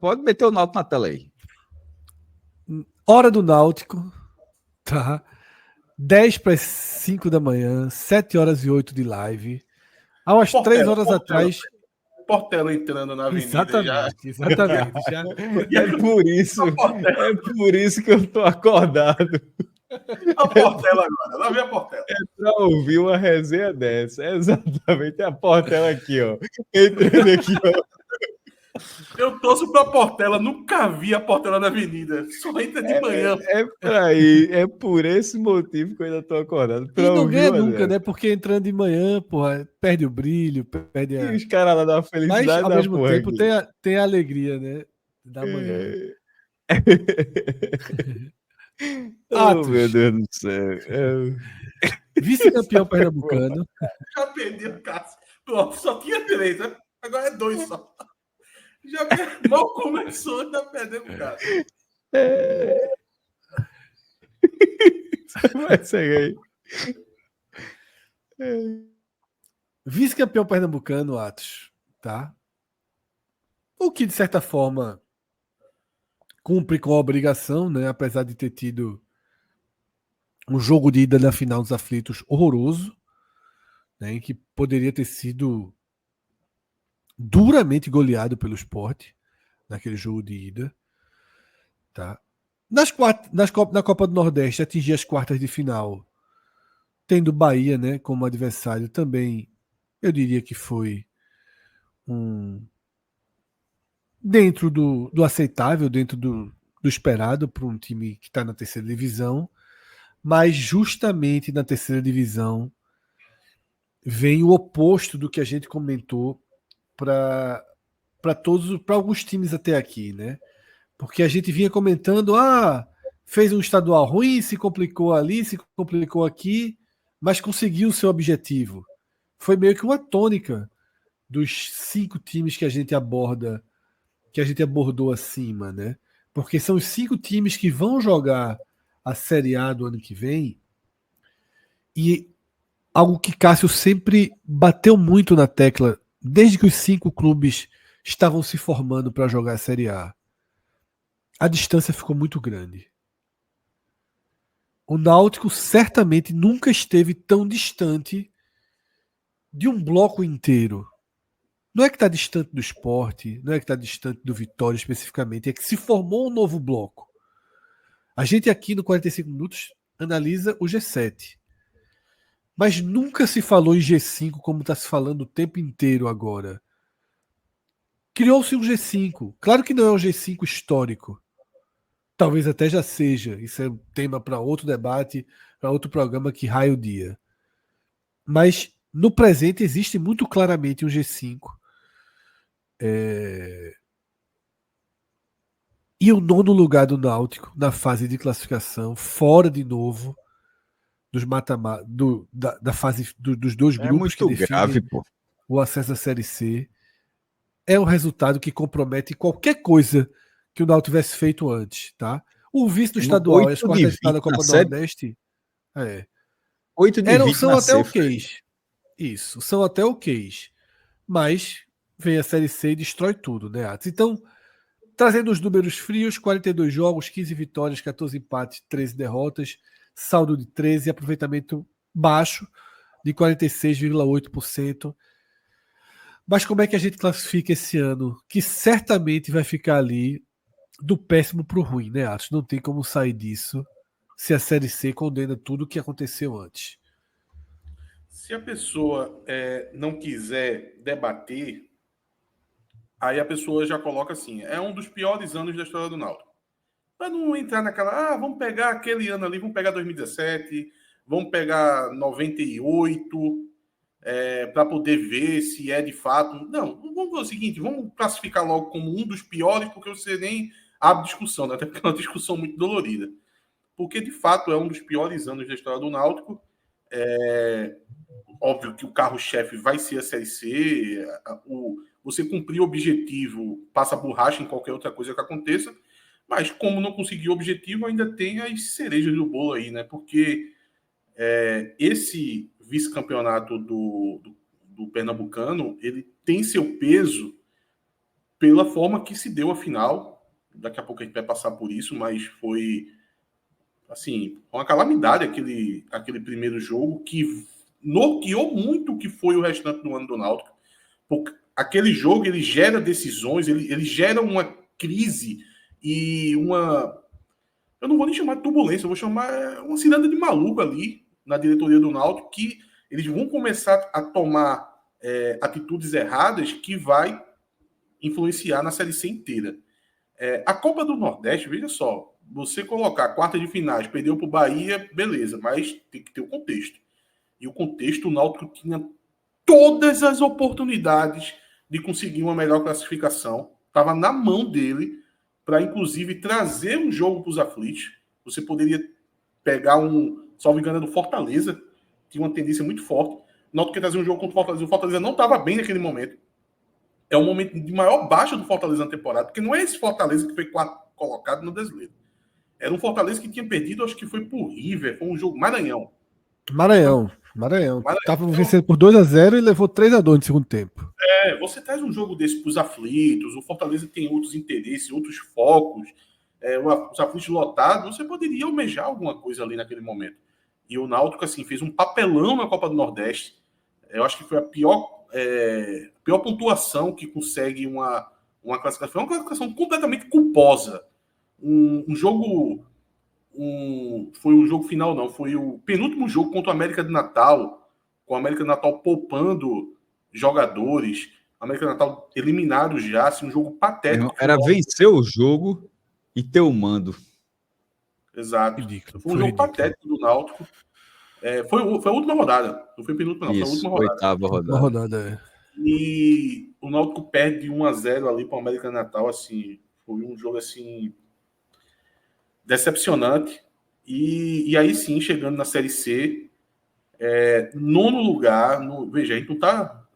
Pode meter o Náutico na tela aí. Hora do Náutico, tá? 10 para as 5 da manhã, 7h08 de live. Há umas 3 horas atrás. Portela entrando na avenida. Exatamente. Já. É por isso que eu tô acordado. A Portela agora, lá vem a Portela. É pra ouvir uma resenha dessa. É exatamente a Portela aqui, ó. Entrando aqui, ó. Eu torço pra Portela, nunca vi a Portela na avenida. Só entra de manhã. É por esse motivo que eu ainda tô acordado. E não ganha nunca, né? Porque entrando de manhã, porra, perde o brilho, perde a... E os caras lá da felicidade. Mas, ao da mesmo porra tempo, aqui. tem a alegria, né? Da manhã. Oh, meu Deus do céu. Vice-campeão pernambucano. Já perdeu, Cássio. Pronto, só tinha 3, né? Agora é 2 só. Já mal começou, já perdeu o Cássio. Vai seguir aí. Vice-campeão pernambucano, Atos, tá? O que, de certa forma, cumpre com a obrigação, né? Apesar de ter tido um jogo de ida na final dos aflitos horroroso, né? Em que poderia ter sido duramente goleado pelo Sport naquele jogo de ida, tá? Na Copa do Nordeste atingir as quartas de final, tendo Bahia, né, como adversário também, eu diria que foi dentro do aceitável, dentro do esperado para um time que está na terceira divisão, mas justamente na terceira divisão vem o oposto do que a gente comentou para alguns times até aqui, né? Porque a gente vinha comentando, fez um estadual ruim, se complicou ali, se complicou aqui, mas conseguiu o seu objetivo. Foi meio que uma tônica dos 5 times que a gente abordou acima, né? Porque são os 5 times que vão jogar a Série A do ano que vem. E algo que Cássio sempre bateu muito na tecla, desde que os 5 clubes estavam se formando para jogar a Série A. A distância ficou muito grande. O Náutico certamente nunca esteve tão distante de um bloco inteiro. Não é que está distante do Sport, não é que está distante do Vitória especificamente, é que se formou um novo bloco. A gente aqui no 45 Minutos analisa o G7. Mas nunca se falou em G5 como está se falando o tempo inteiro agora. Criou-se um G5. Claro que não é um G5 histórico. Talvez até já seja. Isso é um tema para outro debate, para outro programa que raia o dia. Mas no presente existe muito claramente um G5. E o 9º lugar do Náutico na fase de classificação, fora de novo dos da fase dos 2 grupos que definem grave, pô. o acesso à Série C, é um resultado que compromete qualquer coisa que o Náutico tivesse feito antes, tá? O vice do estadual e as quartas de final da Copa do Nordeste 8 de 20 são na até cefa. ok's. Isso, são até ok's. Mas vem a Série C e destrói tudo, né, Atos? Então, trazendo os números frios, 42 jogos, 15 vitórias, 14 empates, 13 derrotas, saldo de 13, aproveitamento baixo de 46,8%. Mas como é que a gente classifica esse ano? Que certamente vai ficar ali do péssimo para o ruim, né, Atos? Não tem como sair disso se a Série C condena tudo o que aconteceu antes. Se a pessoa não quiser debater, aí a pessoa já coloca assim, é um dos piores anos da história do Náutico. Para não entrar naquela, vamos pegar aquele ano ali, vamos pegar 2017, vamos pegar 98, para poder ver se é de fato. Não, vamos ver o seguinte, vamos classificar logo como um dos piores, porque você nem abre discussão, né? Até porque é uma discussão muito dolorida. Porque, de fato, é um dos piores anos da história do Náutico. Óbvio que o carro-chefe vai ser a Série C, você cumprir o objetivo passa borracha em qualquer outra coisa que aconteça, mas como não conseguir o objetivo, ainda tem as cerejas do bolo aí, né? Porque esse vice-campeonato do Pernambucano, ele tem seu peso pela forma que se deu a final. Daqui a pouco a gente vai passar por isso, mas foi assim, uma calamidade aquele primeiro jogo que norteou muito o que foi o restante do ano do Náutico. Porque aquele jogo ele gera decisões, ele gera uma crise e uma... Eu não vou nem chamar de turbulência, eu vou chamar uma ciranda de maluco ali na diretoria do Náutico, que eles vão começar a tomar atitudes erradas que vai influenciar na Série C inteira. A Copa do Nordeste, veja só, você colocar quarta de finais, perdeu para o Bahia, beleza, mas tem que ter o contexto. E o contexto, o Náutico tinha todas as oportunidades de conseguir uma melhor classificação. Estava na mão dele para, inclusive, trazer um jogo para os aflitos. Você poderia pegar salvo engano, do Fortaleza, tinha uma tendência muito forte. O Náutico quer trazer um jogo contra o Fortaleza. O Fortaleza não estava bem naquele momento. É o momento de maior baixa do Fortaleza na temporada, porque não é esse Fortaleza que foi colocado no Brasileiro. Era um Fortaleza que tinha perdido, acho que foi por River, foi um jogo Maranhão. Tava vencendo por 2-0 e levou 3-2 no segundo tempo. Você traz um jogo desse para os aflitos, o Fortaleza tem outros interesses, outros focos, os aflitos lotados, você poderia almejar alguma coisa ali naquele momento. E o Náutico, assim, fez um papelão na Copa do Nordeste. Eu acho que foi a pior pontuação que consegue uma classificação. Foi uma classificação completamente culposa. Foi o jogo final, não. Foi o penúltimo jogo contra o América de Natal, com o América de Natal poupando jogadores, o América de Natal eliminado já, assim, um jogo patético. Era vencer o jogo e ter o mando. Exato. Ridículo, foi um jogo patético do Náutico. Foi a última rodada. Não foi a penúltima, não. Foi a última rodada. Oitava rodada. E o Náutico perde 1-0 ali para o América de Natal. Assim, foi um jogo assim decepcionante. E aí sim, chegando na Série C, nono lugar. Veja, a gente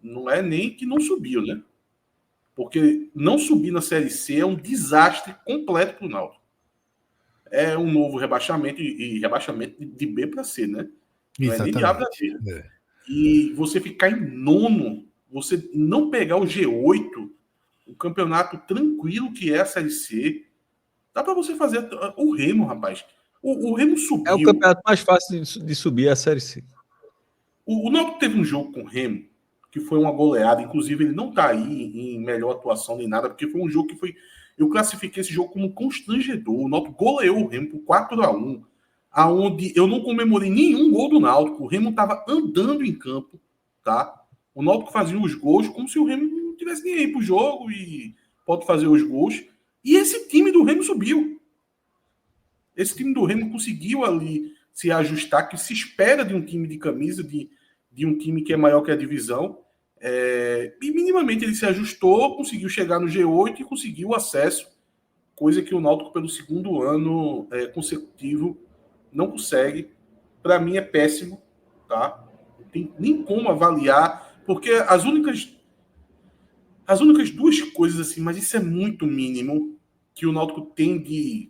não é nem que não subiu, né? Porque não subir na Série C é um desastre completo para o Náutico. É um novo rebaixamento, e rebaixamento de B para C, né? Não é nem de A para C. E você ficar em nono, você não pegar o G8, o campeonato tranquilo que é a Série C, dá para você fazer o Remo, rapaz. O Remo subiu. É o campeonato mais fácil de subir a Série C. O Náutico teve um jogo com o Remo, que foi uma goleada. Inclusive, ele não está aí em melhor atuação nem nada, porque foi um jogo que foi... Eu classifiquei esse jogo como constrangedor. O Náutico goleou o Remo por 4-1, aonde eu não comemorei nenhum gol do Náutico. O Remo estava andando em campo, tá? O Náutico fazia os gols como se o Remo não tivesse nem aí pro jogo e pode fazer os gols. E esse time do Remo subiu. Esse time do Remo conseguiu ali se ajustar, que se espera de um time de camisa, de um time que é maior que a divisão. E minimamente ele se ajustou, conseguiu chegar no G8 e conseguiu o acesso, coisa que o Náutico pelo segundo ano consecutivo não consegue. Para mim é péssimo, tá? Não tem nem como avaliar, porque as únicas duas coisas assim, mas isso é muito mínimo, que o Náutico tem de,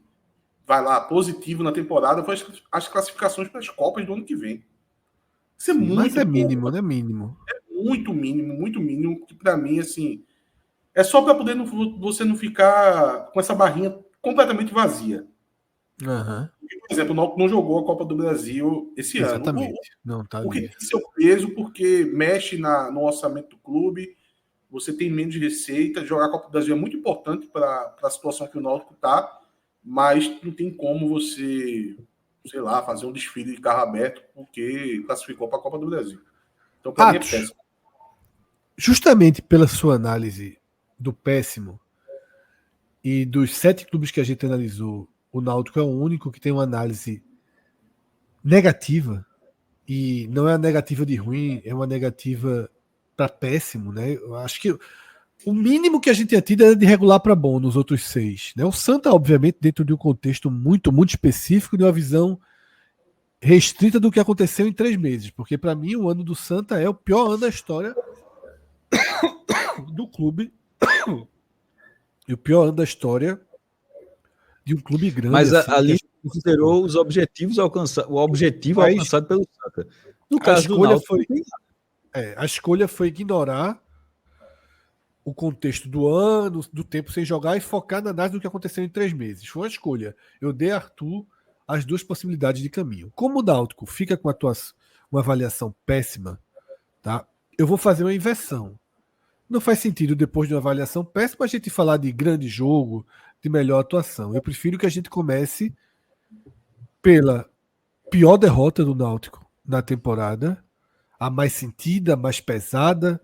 vai lá, positivo na temporada, foi as classificações para as Copas do ano que vem. Isso é muito mas é mínimo, né? Mínimo. Muito mínimo, que para mim, assim, é só para poder você não ficar com essa barrinha completamente vazia. Uhum. Porque, por exemplo, o Náutico não jogou a Copa do Brasil esse Exatamente. ano. Não tá o que ali. tem seu peso, porque mexe no orçamento do clube, você tem menos receita. Jogar a Copa do Brasil é muito importante para a situação que o Náutico está, mas não tem como você, sei lá, fazer um desfile de carro aberto porque classificou para a Copa do Brasil. Então, para mim, é péssimo. Justamente pela sua análise do péssimo e dos 7 clubes que a gente analisou, o Náutico é o único que tem uma análise negativa, e não é uma negativa de ruim, é uma negativa para péssimo, né? Eu acho que o mínimo que a gente tinha tido era de regular para bom nos outros 6, né? O Santa, obviamente, dentro de um contexto muito, muito específico, de uma visão restrita do que aconteceu em 3 meses, porque para mim o ano do Santa é o pior ano da história do clube e o pior ano da história de um clube grande. Mas assim, ali considerou os objetivos alcançados, o objetivo alcançado pelo Santa. No caso do Náutico, a escolha foi ignorar o contexto do ano, do tempo sem jogar e focar na análise do que aconteceu em 3 meses. Foi uma escolha. Eu dei a Arthur as 2 possibilidades de caminho. Como o Náutico fica com uma avaliação péssima, tá? Eu vou fazer uma inversão. Não faz sentido, depois de uma avaliação péssima, a gente falar de grande jogo, de melhor atuação. Eu prefiro que a gente comece pela pior derrota do Náutico na temporada, a mais sentida, a mais pesada,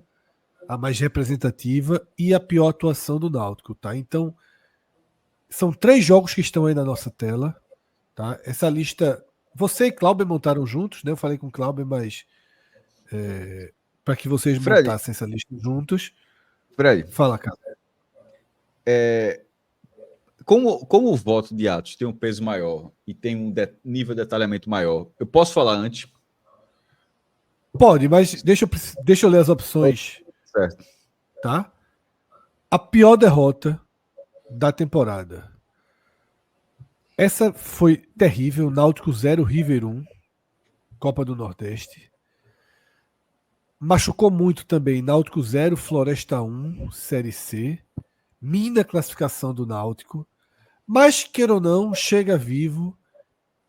a mais representativa e a pior atuação do Náutico, tá? Então, são 3 jogos que estão aí na nossa tela, tá? Essa lista, você e Cláudio montaram juntos, né? Eu falei com o Cláudio, mas para que vocês Fred. montassem essa lista juntos. Fred, Fala, cara. como o voto de Atos tem um peso maior e tem um nível de detalhamento maior, eu posso falar antes? Pode, mas deixa eu ler as opções. Certo. Tá? A pior derrota da temporada. Essa foi terrível. Náutico 0, River 1. Copa do Nordeste. Machucou muito também. Náutico 0, Floresta 1, Série C. Mina classificação do Náutico. Mas, queira ou não, chega vivo.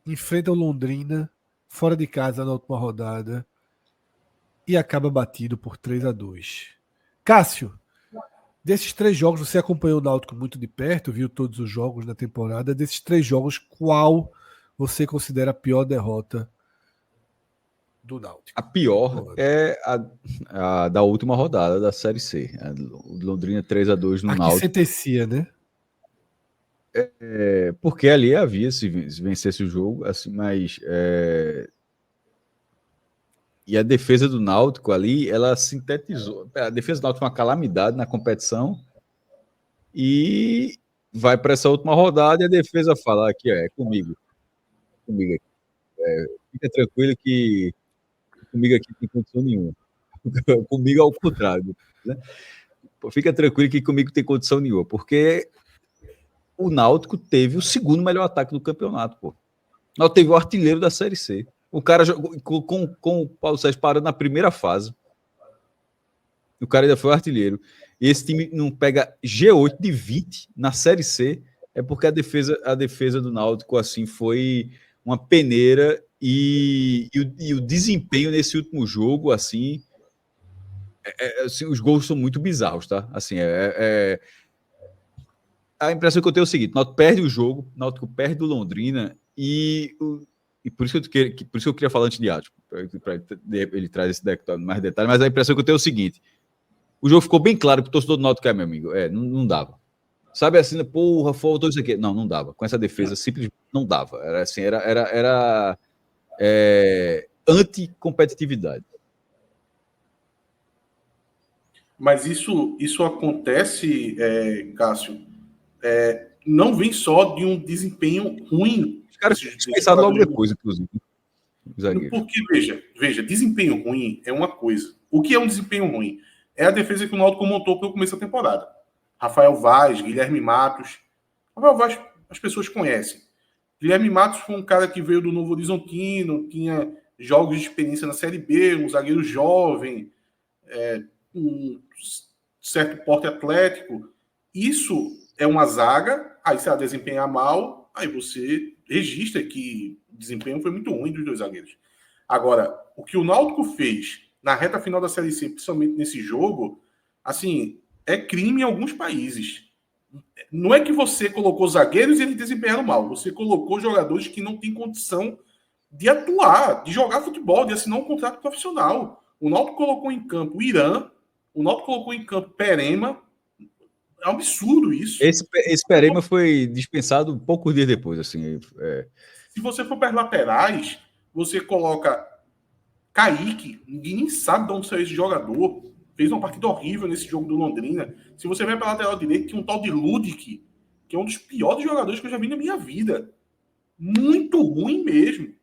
Enfrenta o Londrina. Fora de casa na última rodada. E acaba batido por 3-2. Cássio, desses 3 jogos, você acompanhou o Náutico muito de perto, viu todos os jogos na temporada. Desses 3 jogos, qual você considera a pior derrota do Náutico? A pior é a da última rodada da Série C. O Londrina 3-2 no Aqui Náutico. sentencia, né? Porque ali havia, se vencesse o jogo, assim, mas... E a defesa do Náutico ali, ela sintetizou. A defesa do Náutico foi uma calamidade na competição e vai para essa última rodada e a defesa fala aqui, é comigo. Comigo aqui. Fica tranquilo que comigo aqui não tem condição nenhuma. Comigo ao contrário. Né? Fica tranquilo que comigo tem condição nenhuma, porque o Náutico teve o segundo melhor ataque do campeonato, pô. O Náutico teve o artilheiro da Série C. O cara jogou com o Paulo Sérgio parando na primeira fase. O cara ainda foi o artilheiro. E esse time não pega G8 de 20 na Série C, é porque a defesa do Náutico assim, foi uma peneira e o desempenho nesse último jogo, assim, assim, os gols são muito bizarros, tá? Assim, a impressão que eu tenho é o seguinte: o Náutico perde o jogo, o Náutico perde do Londrina e por isso que eu queria falar antes de Atos, para ele traz esse mais detalhe, mas a impressão que eu tenho é o seguinte: o jogo ficou bem claro pro torcedor do Náutico, meu amigo, não dava. Sabe assim, porra, faltou isso aqui. Não dava. Com essa defesa, simplesmente não dava. Era assim, era anti-competitividade. Mas isso acontece, Cássio, não vem só de um desempenho ruim. Os caras pensaram logo depois, inclusive. Porque, veja, desempenho ruim é uma coisa. O que é um desempenho ruim? É a defesa que o Náutico montou pelo começo da temporada. Rafael Vaz, Guilherme Matos. Rafael Vaz, as pessoas conhecem. Guilherme Matos foi um cara que veio do Novo Horizontino, tinha jogos de experiência na Série B, um zagueiro jovem, um certo porte atlético. Isso é uma zaga, aí se ela desempenhar mal, aí você registra que o desempenho foi muito ruim dos 2 zagueiros. Agora, o que o Náutico fez na reta final da Série C, principalmente nesse jogo, assim, é crime em alguns países. Não é que você colocou zagueiros e eles desempenharam mal. Você colocou jogadores que não têm condição de atuar, de jogar futebol, de assinar um contrato profissional. O Náutico colocou em campo o Irã, o Náutico colocou em campo Perema. É um absurdo isso. Esse Perema foi dispensado poucos dias depois. Assim, Se você for para as laterais, você coloca Kaique, ninguém nem sabe de onde saiu esse jogador. Fez uma partida horrível nesse jogo do Londrina. Se você vai para a lateral direita, tem um tal de Ludic, que é um dos piores jogadores que eu já vi na minha vida. Muito ruim mesmo,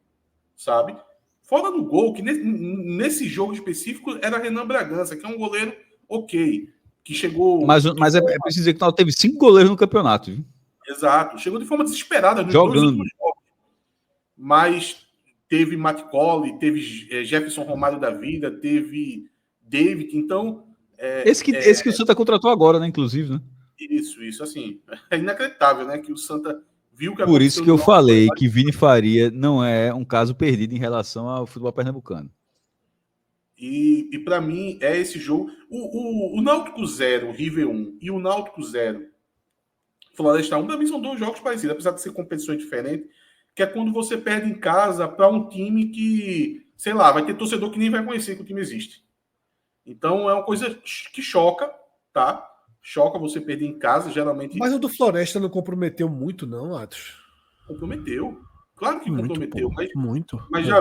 sabe? Fora no gol, que nesse jogo específico era Renan Bragança, que é um goleiro ok, que chegou... Mas é preciso dizer que o Náutico teve 5 goleiros no campeonato, viu? Exato. Chegou de forma desesperada nos jogando. 2 últimos jogos. Mas teve Matt Colley, teve Jefferson Romário da vida, teve David. Então, Esse que o Santa contratou agora, né? Inclusive, né? Isso, assim, é inacreditável, né? Que o Santa viu que Por isso aconteceu que eu no falei que Vini Faria não é um caso perdido em relação ao futebol pernambucano. E para mim é esse jogo. O Náutico 0, River 1 e o Náutico 0, Floresta 1, para mim são dois jogos parecidos, apesar de ser competições diferentes, que é quando você perde em casa para um time que, sei lá, vai ter torcedor que nem vai conhecer que o time existe. Então é uma coisa que choca, tá? Choca você perder em casa, geralmente. Mas o do Floresta não comprometeu muito, não, Atos? Comprometeu. Claro que Muito, comprometeu, pô. Muito. mas já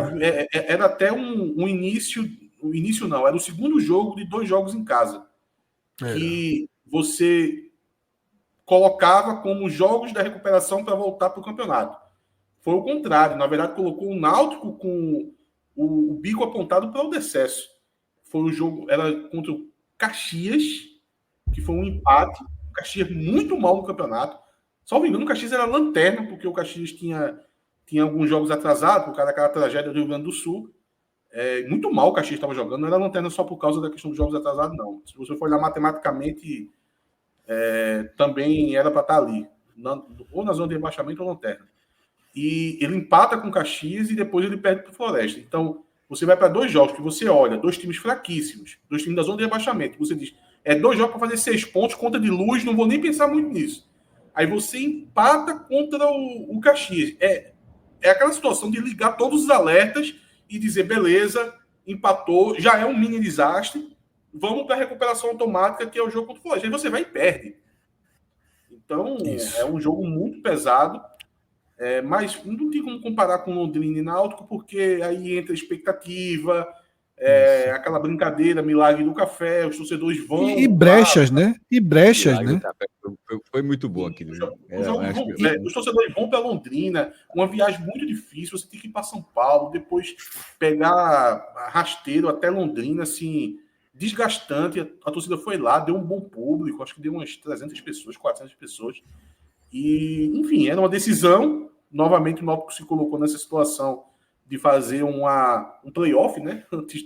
era até um início. O início não, era o segundo jogo de 2 jogos em casa. Que você colocava como jogos da recuperação para voltar para o campeonato. Foi o contrário. Na verdade, colocou o Náutico com o bico apontado para o decesso. Foi o jogo, era contra o Caxias, que foi um empate. O Caxias muito mal no campeonato. Só me engano, o Caxias era lanterna, porque o Caxias tinha alguns jogos atrasados, por causa daquela tragédia do Rio Grande do Sul. Muito mal o Caxias estava jogando, não era lanterna só por causa da questão dos jogos atrasados, não. Se você for olhar matematicamente, também era para estar ali, ou na zona de rebaixamento ou lanterna. E ele empata com o Caxias e depois ele perde para o Floresta. Então, você vai para 2 jogos que você olha, 2 times fraquíssimos, 2 times da zona de rebaixamento. Você diz, 2 jogos para fazer 6 pontos, conta de luz, não vou nem pensar muito nisso. Aí você empata contra o Caxias. É aquela situação de ligar todos os alertas e dizer, beleza, empatou, já é um mini desastre, vamos para a recuperação automática, que é o jogo contra o Floresta. Aí você vai e perde. Então, Isso. é um jogo muito pesado. Mas não tem como comparar com Londrina e Náutico, porque aí entra expectativa, aquela brincadeira, milagre do café, os torcedores vão. E brechas, né? E brechas, Milagre, né? tá? Foi muito bom aqui. Os torcedores vão para Londrina, uma viagem muito difícil, você tem que ir para São Paulo, depois pegar rasteiro até Londrina, assim, desgastante. A torcida foi lá, deu um bom público, acho que deu umas 300 pessoas, 400 pessoas. E, enfim, era uma decisão. Novamente, o Náutico se colocou nessa situação de fazer um playoff, né? Antes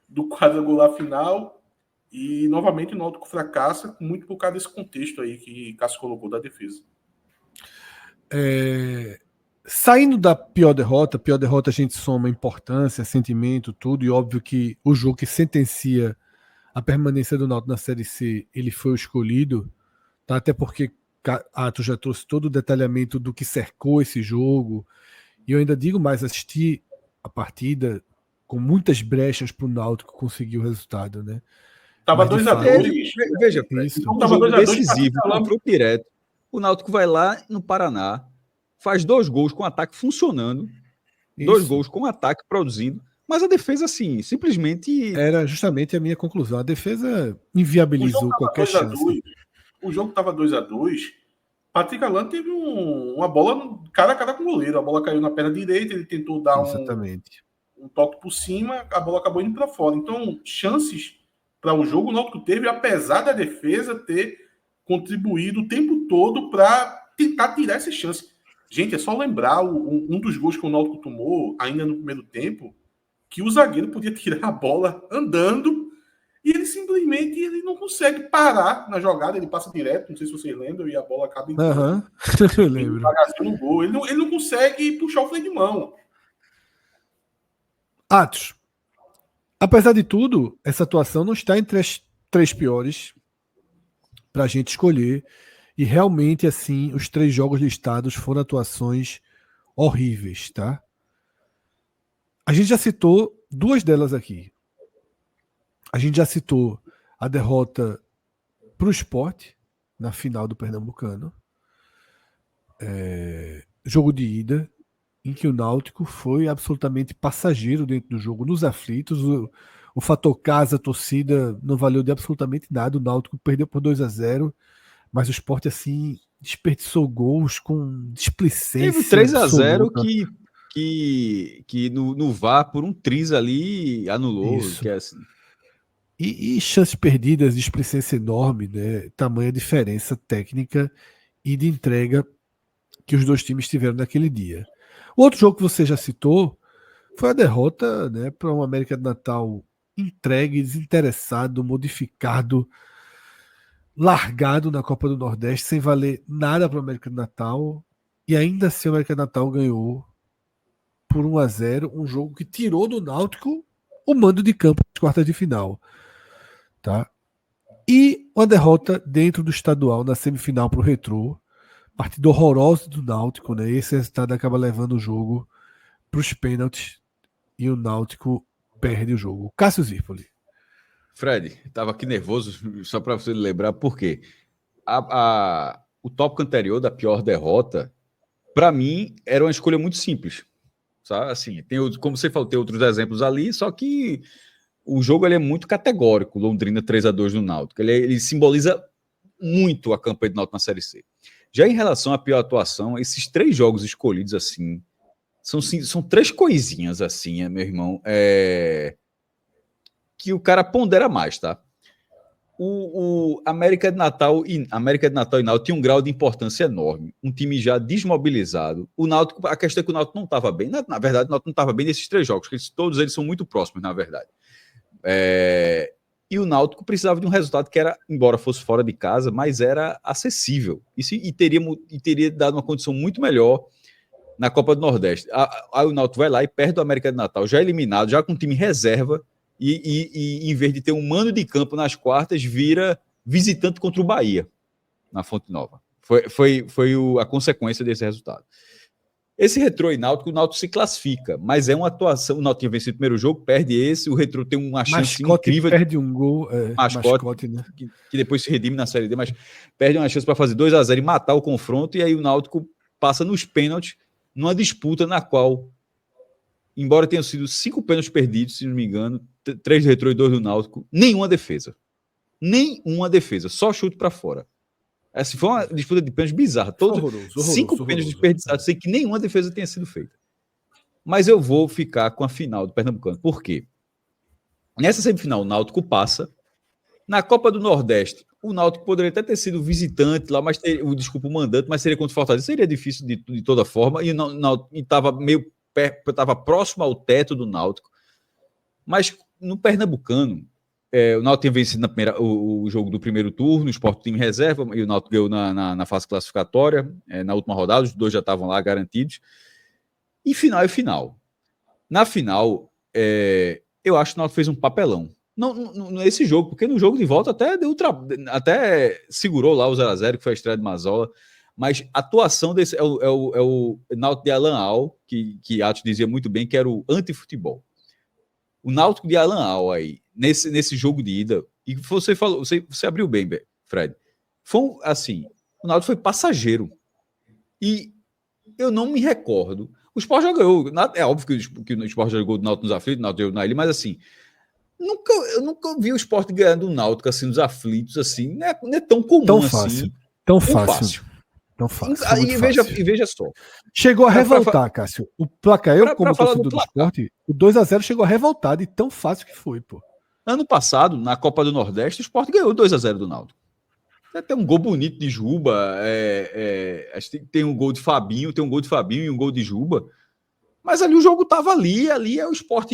do quadrangular final. E, novamente, o Náutico fracassa, muito por causa desse contexto aí que Cássio colocou da defesa. Saindo da pior derrota a gente soma importância, sentimento, tudo, e óbvio que o jogo que sentencia a permanência do Náutico na Série C, ele foi o escolhido, tá? Até porque tu já trouxe todo o detalhamento do que cercou esse jogo, e eu ainda digo mais, assisti a partida com muitas brechas para o Náutico conseguir o resultado, né? Tava Mas, de 2-2. Veja, Isso. um jogo decisivo, confronto direto. O Náutico vai lá no Paraná, faz 2 gols com ataque funcionando, 2 gols com ataque produzindo, mas a defesa, assim, simplesmente... Era justamente a minha conclusão. A defesa inviabilizou qualquer chance. O jogo estava 2-2. Patrick Alan teve uma bola cara a cara com o goleiro. A bola caiu na perna direita, ele tentou dar um toque por cima, a bola acabou indo para fora. Então, chances para o jogo o Náutico teve, apesar da defesa ter contribuído o tempo todo para tentar tirar essas chances. Gente, é só lembrar um dos gols que o Náutico tomou ainda no primeiro tempo, que o zagueiro podia tirar a bola andando e ele simplesmente não consegue parar na jogada, ele passa direto, não sei se vocês lembram, e a bola acaba entrando. Eu lembro. No gol. Ele não consegue puxar o freio de mão. Atos, apesar de tudo, essa atuação não está entre as 3 piores para a gente escolher. E realmente, assim, os 3 jogos listados foram atuações horríveis, tá? A gente já citou 2 delas aqui. A gente já citou a derrota para o Sport na final do Pernambucano. Jogo de ida, em que o Náutico foi absolutamente passageiro dentro do jogo, nos aflitos. O fator casa, torcida, não valeu de absolutamente nada. O Náutico perdeu por 2-0, mas o Sport, assim, desperdiçou gols com displicência. Teve 3-0 que no VAR, por um triz ali, anulou. Isso. Que é assim. E chances perdidas, displicência enorme, né? Tamanha diferença técnica e de entrega que os 2 times tiveram naquele dia. O outro jogo que você já citou foi a derrota, né, para o América de Natal entregue, desinteressado, modificado, largado na Copa do Nordeste, sem valer nada para o América do Natal. E ainda assim o América do Natal ganhou por 1-0, um jogo que tirou do Náutico o mando de campo das quartas de final. Tá? E uma derrota dentro do estadual na semifinal para o Retrô. Partida horrorosa do Náutico, né? Esse resultado acaba levando o jogo para os pênaltis e o Náutico perde o jogo. Cássio Zirpoli. Fred, estava aqui nervoso, só para você lembrar, por quê? O tópico anterior da pior derrota, para mim, era uma escolha muito simples. Sabe? Assim, como você falou, tem outros exemplos ali, só que o jogo ele é muito categórico, Londrina 3-2 no Náutico. Ele simboliza muito a campanha do Náutico na Série C. Já em relação à pior atuação, esses 3 jogos escolhidos assim, são 3 coisinhas assim, meu irmão, que o cara pondera mais, tá? O América de Natal e Náutico tinha um grau de importância enorme. Um time já desmobilizado. O Náutico, a questão é que o Náutico não estava bem. Na verdade, o Náutico não estava bem nesses 3 jogos, porque todos eles são muito próximos, na verdade. E o Náutico precisava de um resultado que era, embora fosse fora de casa, mas era acessível. E teria dado uma condição muito melhor na Copa do Nordeste. Aí o Náutico vai lá e perde o América de Natal, já eliminado, já com time reserva, e em vez de ter um mando de campo nas quartas, vira visitante contra o Bahia, na Fonte Nova. Foi a consequência desse resultado. Esse Retrô e Náutico, o Náutico se classifica, mas é uma atuação. O Náutico tinha vencido o primeiro jogo, perde esse, o Retrô tem uma chance incrível. Perde um gol, mascote, né? que depois se redime na Série D, mas perde uma chance para fazer 2-0 e matar o confronto, e aí o Náutico passa nos pênaltis, numa disputa na qual, embora tenham sido 5 pênaltis perdidos, se não me engano, 3 do Retrô e 2 do Náutico, nenhuma defesa, só chute para fora. Assim, foi uma disputa de pênaltis bizarra. Todos 5 pênaltis desperdiçados, sem que nenhuma defesa tenha sido feita. Mas eu vou ficar com a final do Pernambucano. Por quê? Nessa semifinal, o Náutico passa. Na Copa do Nordeste, o Náutico poderia até ter sido visitante lá, mas o mandante, mas seria contra o Fortaleza. Seria difícil de toda forma. E estava próximo ao teto do Náutico. Mas no Pernambucano, o Náutico tinha vencido o jogo do primeiro turno, o Sport time reserva, e o Náutico ganhou na fase classificatória, na última rodada, os 2 já estavam lá garantidos. E final é final. Na final, eu acho que o Náutico fez um papelão. Não nesse jogo, porque no jogo de volta até segurou lá o 0-0, que foi a estreia de Mazola. Mas a atuação desse é o Náutico de Alan Al, que Atos dizia muito bem que era o anti-futebol. O Náutico de Alan Al aí, nesse jogo de ida, e você falou, você abriu bem, Fred. Foi assim, o Náutico foi passageiro. E eu não me recordo. O Sport já ganhou. É óbvio que o Sport já jogou do Náutico nos aflitos, o Náutico jogou na ilha, mas assim, eu nunca vi o Sport ganhando o Náutico assim, nos aflitos, assim, não é tão comum tão assim. Fácil. Tão fácil. E veja só. Chegou a revoltar, Cássio. O placar, como torcedor do Sport, o 2-0 chegou a revoltar de tão fácil que foi, pô. Ano passado, na Copa do Nordeste, o Sport ganhou 2-0 do Náutico. Tem um gol bonito de Juba, acho que tem um gol de Fabinho, e um gol de Juba. Mas ali o jogo estava ali o Sport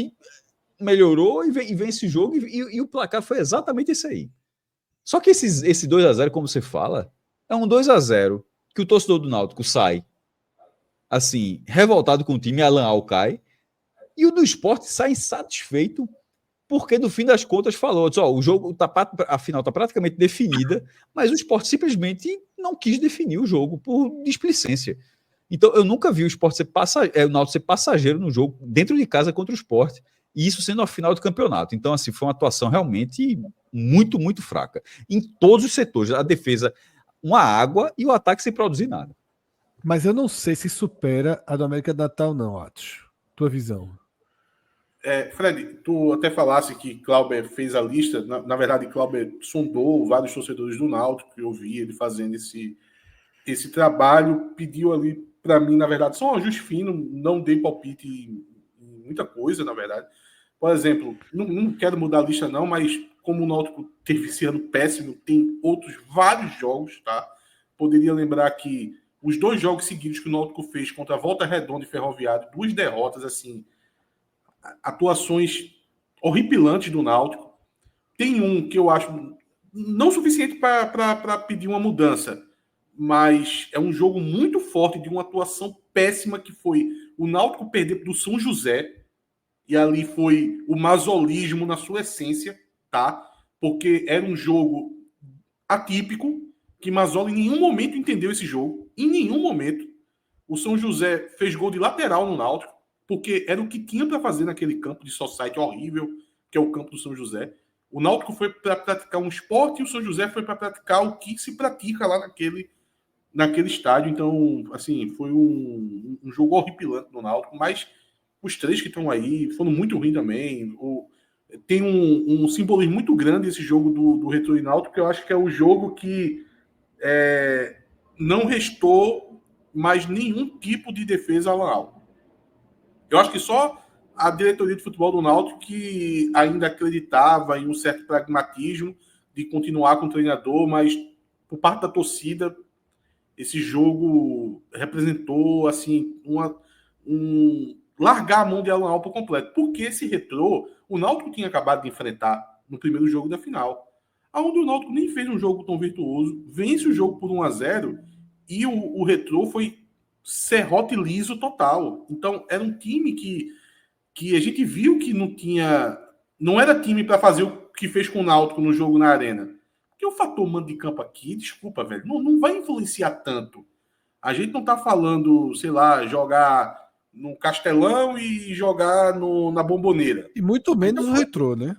melhorou e vence o jogo, e o placar foi exatamente esse aí. Só que esse 2-0, como você fala, é um 2-0 que o torcedor do Náutico sai assim, revoltado com o time, Alan Al cai, e o do Sport sai insatisfeito, porque no fim das contas falou, o jogo a final está praticamente definida, mas o Sport simplesmente não quis definir o jogo por displicência. Então eu nunca vi o Sport o Náutico ser passageiro no jogo dentro de casa contra o Sport, e isso sendo a final do campeonato. Então assim, foi uma atuação realmente muito, muito fraca. Em todos os setores, a defesa uma água e o ataque sem produzir nada. Mas eu não sei se supera a do América do Natal, não, Atos. Tua visão. Fred, tu até falasse que Clauber fez a lista. Na verdade, Clauber sondou vários torcedores do Náutico, que eu vi ele fazendo esse trabalho. Pediu ali, para mim, na verdade, só um ajuste fino. Não dei palpite em muita coisa, na verdade. Por exemplo, não quero mudar a lista, não, mas como o Náutico teve esse ano péssimo, tem vários jogos, tá? Poderia lembrar que os 2 jogos seguidos que o Náutico fez contra a Volta Redonda e Ferroviário, 2 derrotas, assim, atuações horripilantes do Náutico. Tem um que eu acho não suficiente para pedir uma mudança, mas é um jogo muito forte de uma atuação péssima que foi o Náutico perder do São José, e ali foi o masolismo na sua essência, tá? Porque era um jogo atípico, que Mazola em nenhum momento entendeu esse jogo, em nenhum momento. O São José fez gol de lateral no Náutico, porque era o que tinha para fazer naquele campo de society horrível, que é o campo do São José. O Náutico foi para praticar um esporte e o São José foi para praticar o que se pratica lá naquele estádio. Então, assim, foi um jogo horripilante no Náutico, mas os três que estão aí foram muito ruins também. Tem um simbolismo muito grande esse jogo do Retrô e Náutico, que eu acho que é o jogo que não restou mais nenhum tipo de defesa ao Náutico. Eu acho que só a diretoria de futebol do Náutico que ainda acreditava em um certo pragmatismo de continuar com o treinador, mas por parte da torcida, esse jogo representou assim largar a mão de Alan Al por completo. Porque esse Retrô, o Náutico tinha acabado de enfrentar no primeiro jogo da final, onde o Náutico nem fez um jogo tão virtuoso, vence o jogo por 1-0 e o Retrô foi serrote liso total. Então, era um time que a gente viu que não era time para fazer o que fez com o Náutico no jogo na Arena. Porque o fator mando de campo aqui, desculpa, velho, não vai influenciar tanto. A gente não tá falando, sei lá, jogar no Castelão e jogar na Bomboneira. E muito menos o Retrô, né?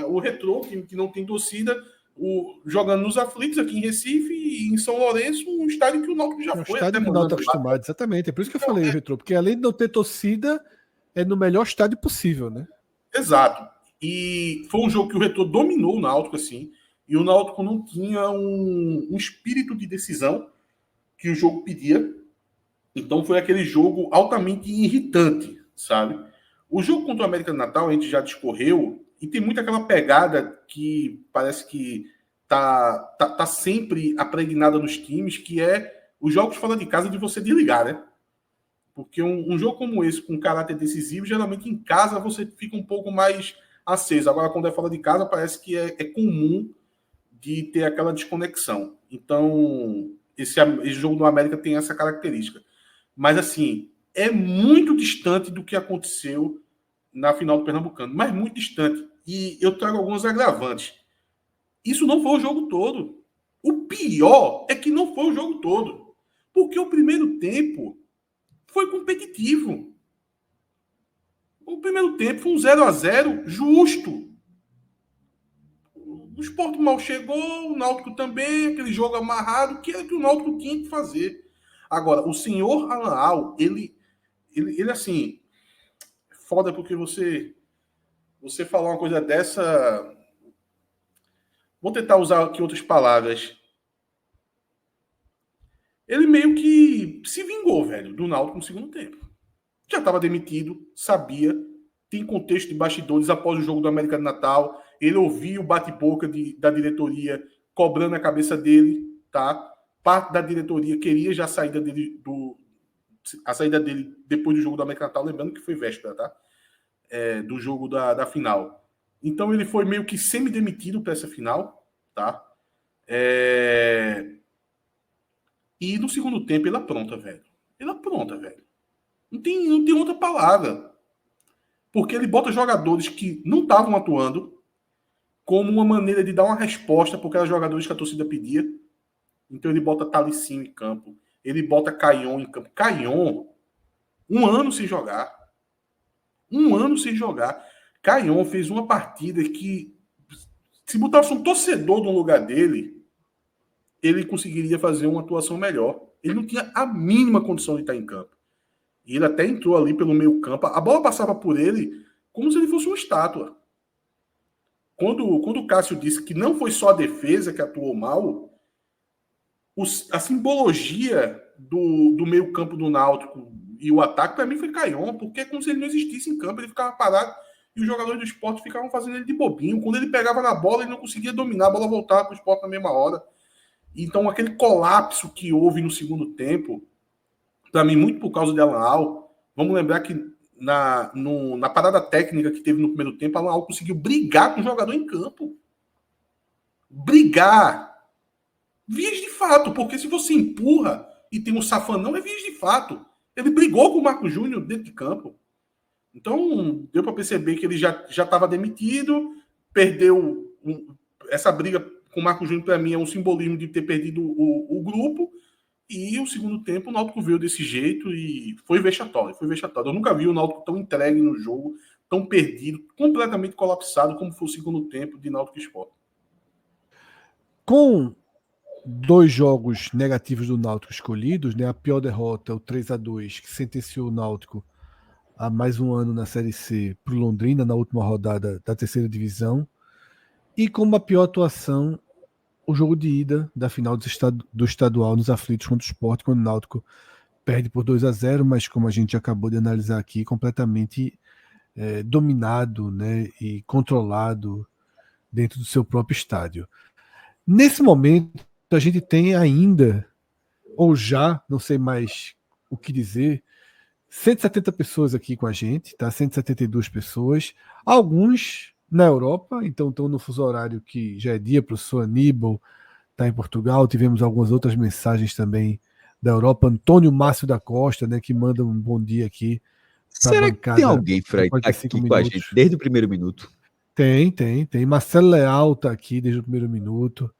O Retrô, que não tem torcida, jogando nos aflitos aqui em Recife e em São Lourenço, um estádio que o Náutico já foi. Um estádio que o Náutico está acostumado, exatamente. É por isso que eu falei o Retrô, porque além de não ter torcida, é no melhor estádio possível, né? Exato. E foi um jogo que o Retrô dominou o Náutico, assim, e o Náutico não tinha um espírito de decisão que o jogo pedia. Então foi aquele jogo altamente irritante, sabe? O jogo contra o América do Natal a gente já discorreu e tem muito aquela pegada que parece que tá sempre apregnada nos times, que é os jogos fora de casa de você desligar, né? Porque um jogo como esse, com caráter decisivo, geralmente em casa você fica um pouco mais aceso. Agora, quando é fora de casa, parece que é comum de ter aquela desconexão. Então, esse jogo do América tem essa característica. Mas, assim, é muito distante do que aconteceu na final do Pernambucano. Mas muito distante. E eu trago alguns agravantes. Isso não foi o jogo todo. O pior é que não foi o jogo todo. Porque o primeiro tempo foi competitivo. O primeiro tempo foi um 0-0 justo. O Sport mal chegou, o Náutico também, aquele jogo amarrado, que era o que o Náutico tinha que fazer. Agora, o senhor Alan Al, ele assim, foda porque você falar uma coisa dessa. Vou tentar usar aqui outras palavras. Ele meio que se vingou, velho, do Náutico no segundo tempo. Já estava demitido, sabia, tem contexto de bastidores após o jogo do América do Natal. Ele ouviu o bate-boca da diretoria cobrando a cabeça dele, tá? Parte da diretoria queria já a saída dele depois do jogo do América do Natal, lembrando que foi véspera, tá? Do jogo da final. Então ele foi meio que semi-demitido para essa final, tá? E no segundo tempo ele apronta, velho. Não tem outra palavra. Porque ele bota jogadores que não estavam atuando como uma maneira de dar uma resposta para aqueles jogadores que a torcida pedia. Então ele bota Talicinho em campo. Ele bota Caion em campo. Caion, 1 ano sem jogar. 1 ano sem jogar. Caion fez uma partida que, se botasse um torcedor no lugar dele, ele conseguiria fazer uma atuação melhor. Ele não tinha a mínima condição de estar em campo. E ele até entrou ali pelo meio campo. A bola passava por ele como se ele fosse uma estátua. Quando o Cássio disse que não foi só a defesa que atuou mal, a simbologia do meio campo do Náutico e o ataque, para mim, foi Caion, porque é como se ele não existisse em campo. Ele ficava parado e os jogadores do Sport ficavam fazendo ele de bobinho. Quando ele pegava na bola, ele não conseguia dominar, a bola voltava para o Sport na mesma hora. Então, aquele colapso que houve no segundo tempo, para mim, muito por causa de Alan Al. Vamos lembrar que na parada técnica que teve no primeiro tempo, a Náutico conseguiu brigar com o jogador em campo. Brigar. Vias de fato, porque se você empurra e tem um safanão, é vias de fato. Ele brigou com o Marco Júnior dentro de campo. Então, deu para perceber que ele já estava demitido, perdeu essa briga com o Marco Júnior, para mim, é um simbolismo de ter perdido o grupo. E o segundo tempo, o Náutico veio desse jeito e foi vexatório. Foi vexatório. Eu nunca vi o Náutico tão entregue no jogo, tão perdido, completamente colapsado como foi o segundo tempo de Náutico Sport. Com 2 jogos negativos do Náutico escolhidos, né? A pior derrota, o 3-2, que sentenciou o Náutico a mais um ano na Série C para o Londrina, na última rodada da terceira divisão. E como a pior atuação, o jogo de ida da final do estadual nos aflitos contra o Sport, quando o Náutico perde por 2-0, mas como a gente acabou de analisar aqui, completamente dominado, né, e controlado dentro do seu próprio estádio. Nesse momento, a gente tem ainda, ou já, não sei mais o que dizer, 170 pessoas aqui com a gente, tá? 172 pessoas, alguns na Europa, então estão no fuso horário que já é dia para o professor Aníbal, está em Portugal. Tivemos algumas outras mensagens também da Europa. Antônio Márcio da Costa, né, que manda um bom dia aqui. Será que tem alguém, Fred, tá aqui com a gente desde o primeiro minuto? Tem. Marcelo Leal tá aqui desde o primeiro minuto.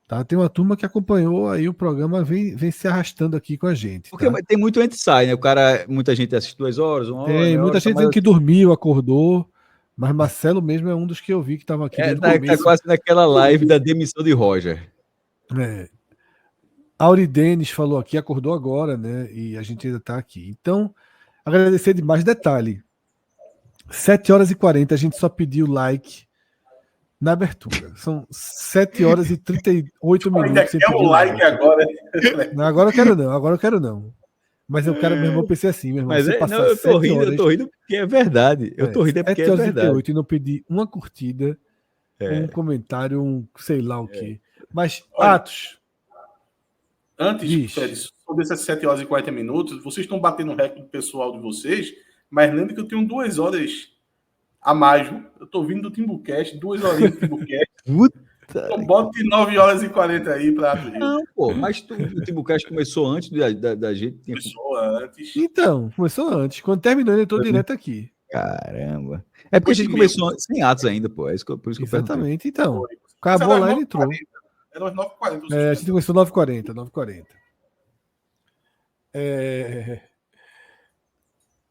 Tá? Tem uma turma que acompanhou aí o programa, vem se arrastando aqui com a gente. Porque tá? tem muito antes sai, né? Muita gente assiste 2 horas, 1 hora. Tem muita gente dizendo que dormiu, acordou. Mas Marcelo mesmo é um dos que eu vi que estava aqui desde o começo. Tá quase naquela live da demissão de Roger. Auridenes falou aqui, acordou agora, né? E a gente ainda está aqui. Então, agradecer demais. Detalhe: 7h40, a gente só pediu like na abertura. São 7h38 minutos. Ainda quer um like agora. Não, agora eu quero não. Mas eu quero, meu irmão, pensei assim, meu irmão. Mas eu tô rindo porque é verdade. Eu tô rindo porque é verdade. 7h38 e não pedi uma curtida, um comentário, um sei lá o quê. Mas, olha, Atos. Antes, Fred, sobre essas 7h40, vocês estão batendo o recorde pessoal de vocês, mas lembre que eu tenho 2 horas a mais. Eu tô vindo do Timbucast, 2 horinhas do Timbucast. Então bote 9h40 aí para Atos Rio. Não, pô, mas o Timbucast começou antes da gente. Começou antes. Então, começou antes. Quando terminou, ele entrou direto aqui. Caramba. É porque a gente começou sem Atos ainda, pô. É isso por isso que exatamente, então. Acabou lá e entrou. Era umas 9h40. A gente começou 9h40.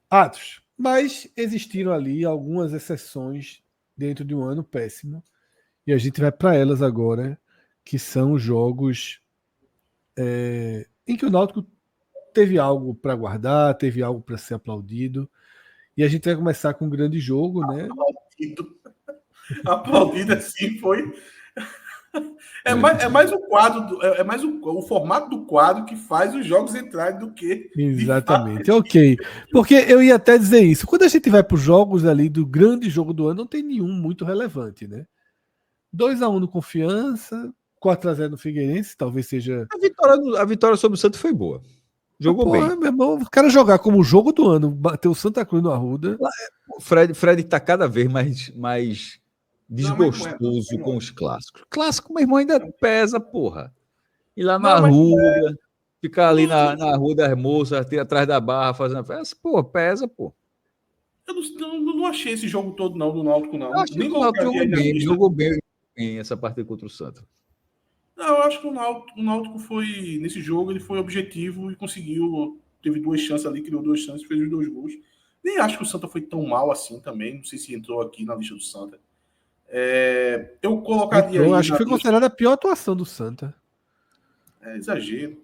Atos. Mas existiram ali algumas exceções dentro de um ano péssimo. E a gente vai para elas agora, que são os jogos em que o Náutico teve algo para guardar, teve algo para ser aplaudido. E a gente vai começar com um grande jogo, né? Aplaudido assim foi. É mais o quadro, é mais o formato do quadro que faz os jogos entrarem do que. Exatamente, ok. Porque eu ia até dizer isso. Quando a gente vai para os jogos ali do grande jogo do ano, não tem nenhum muito relevante, né? 2-1 no Confiança, 4-0 no Figueirense, talvez seja. A vitória sobre o Santos foi boa. Jogou bem. Meu irmão, o cara jogar como o jogo do ano, bater o Santa Cruz no Arruda. O Fred tá cada vez mais desgostoso com os clássicos. Clássico, meu irmão, ainda pesa, porra. Ir lá na rua, ficar ali na rua das moças, atrás da barra, fazendo a festa, pô, pesa, pô. Eu não achei esse jogo todo, não, do Náutico, não. Nem jogou bem essa partida contra o Santos. Não, eu acho que o Náutico foi, nesse jogo, ele foi objetivo e conseguiu, teve 2 chances ali, criou 2 chances, fez os 2 gols. Nem acho que o Santa foi tão mal assim também, não sei se entrou aqui na lista do Santa. Eu colocaria aí. Acho que foi considerada a pior atuação do Santa. É exagero.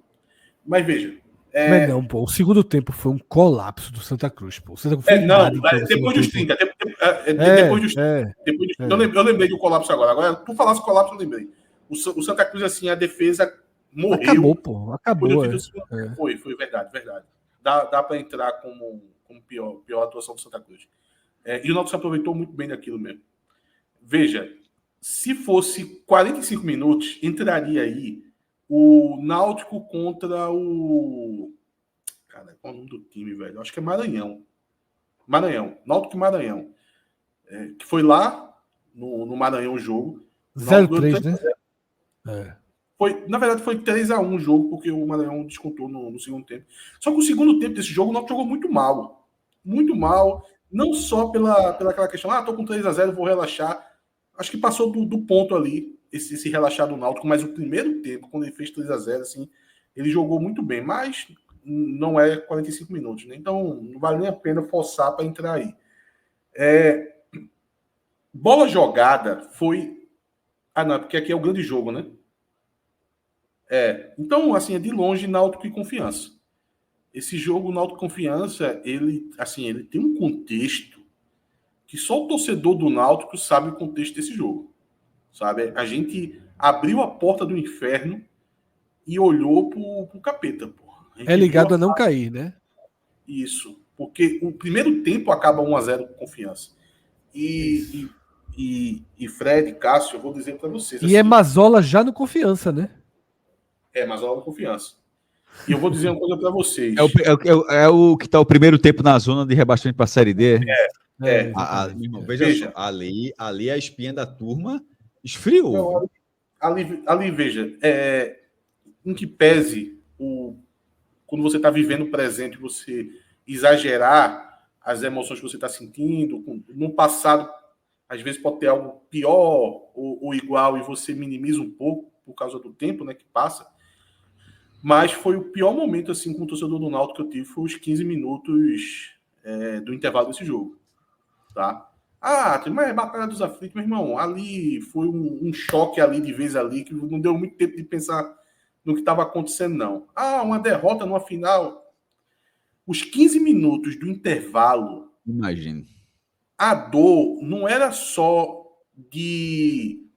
Mas veja. Mas não, pô. O segundo tempo foi um colapso do Santa Cruz, pô. O Santa Cruz depois dos 30. Depois dos 30. Eu lembrei do colapso agora. Agora, tu falasse colapso, eu lembrei. O Santa Cruz, assim, a defesa morreu. Acabou, pô. Acabou. Foi verdade. Dá para entrar como pior atuação do Santa Cruz. E o Náutico se aproveitou muito bem daquilo mesmo. Veja, se fosse 45 minutos, entraria aí o Náutico contra o... Cara, qual é o nome do time, velho? Acho que é Maranhão. Maranhão. Náutico e Maranhão. Que foi lá no Maranhão o jogo. 0-3, né? Na verdade, foi 3-1 o jogo, porque o Maranhão descontou no segundo tempo. Só que o segundo tempo desse jogo, o Náutico jogou muito mal. Muito mal. Não só pela aquela questão, tô com 3-0, vou relaxar. Acho que passou do ponto ali, esse relaxar do Náutico, mas o primeiro tempo, quando ele fez 3-0, assim, ele jogou muito bem, mas não é 45 minutos, né? Então não vale nem a pena forçar para entrar aí. Bola jogada foi... não, porque aqui é o grande jogo, né? Então, assim, é de longe Náutico e Confiança. Esse jogo, Náutico e Confiança, ele tem um contexto que só o torcedor do Náutico sabe o contexto desse jogo. Sabe? A gente abriu a porta do inferno e olhou pro capeta. Porra. É ligado a não cair, né? Isso. Porque o primeiro tempo acaba 1-0 com Confiança. E Fred, Cássio, eu vou dizer para vocês. E assim, é Mazola já no Confiança, né? Mas olha a Confiança. E eu vou dizer uma coisa para vocês. É o que está o primeiro tempo na zona de rebaixamento para a Série D? Veja só, ali a espinha da turma esfriou. Não, ali veja, em que pese quando você está vivendo o presente, você exagerar as emoções que você está sentindo. No passado, às vezes pode ter algo pior ou igual e você minimiza um pouco por causa do tempo, né, que passa. Mas foi o pior momento, assim, com o torcedor do Náutico que eu tive, foi os 15 minutos do intervalo desse jogo. Tá? Mas Batalha dos Aflitos, meu irmão, ali foi um choque ali, de vez ali, que não deu muito tempo de pensar no que estava acontecendo, não. Uma derrota numa final. Os 15 minutos do intervalo... Imagino. A dor não era só de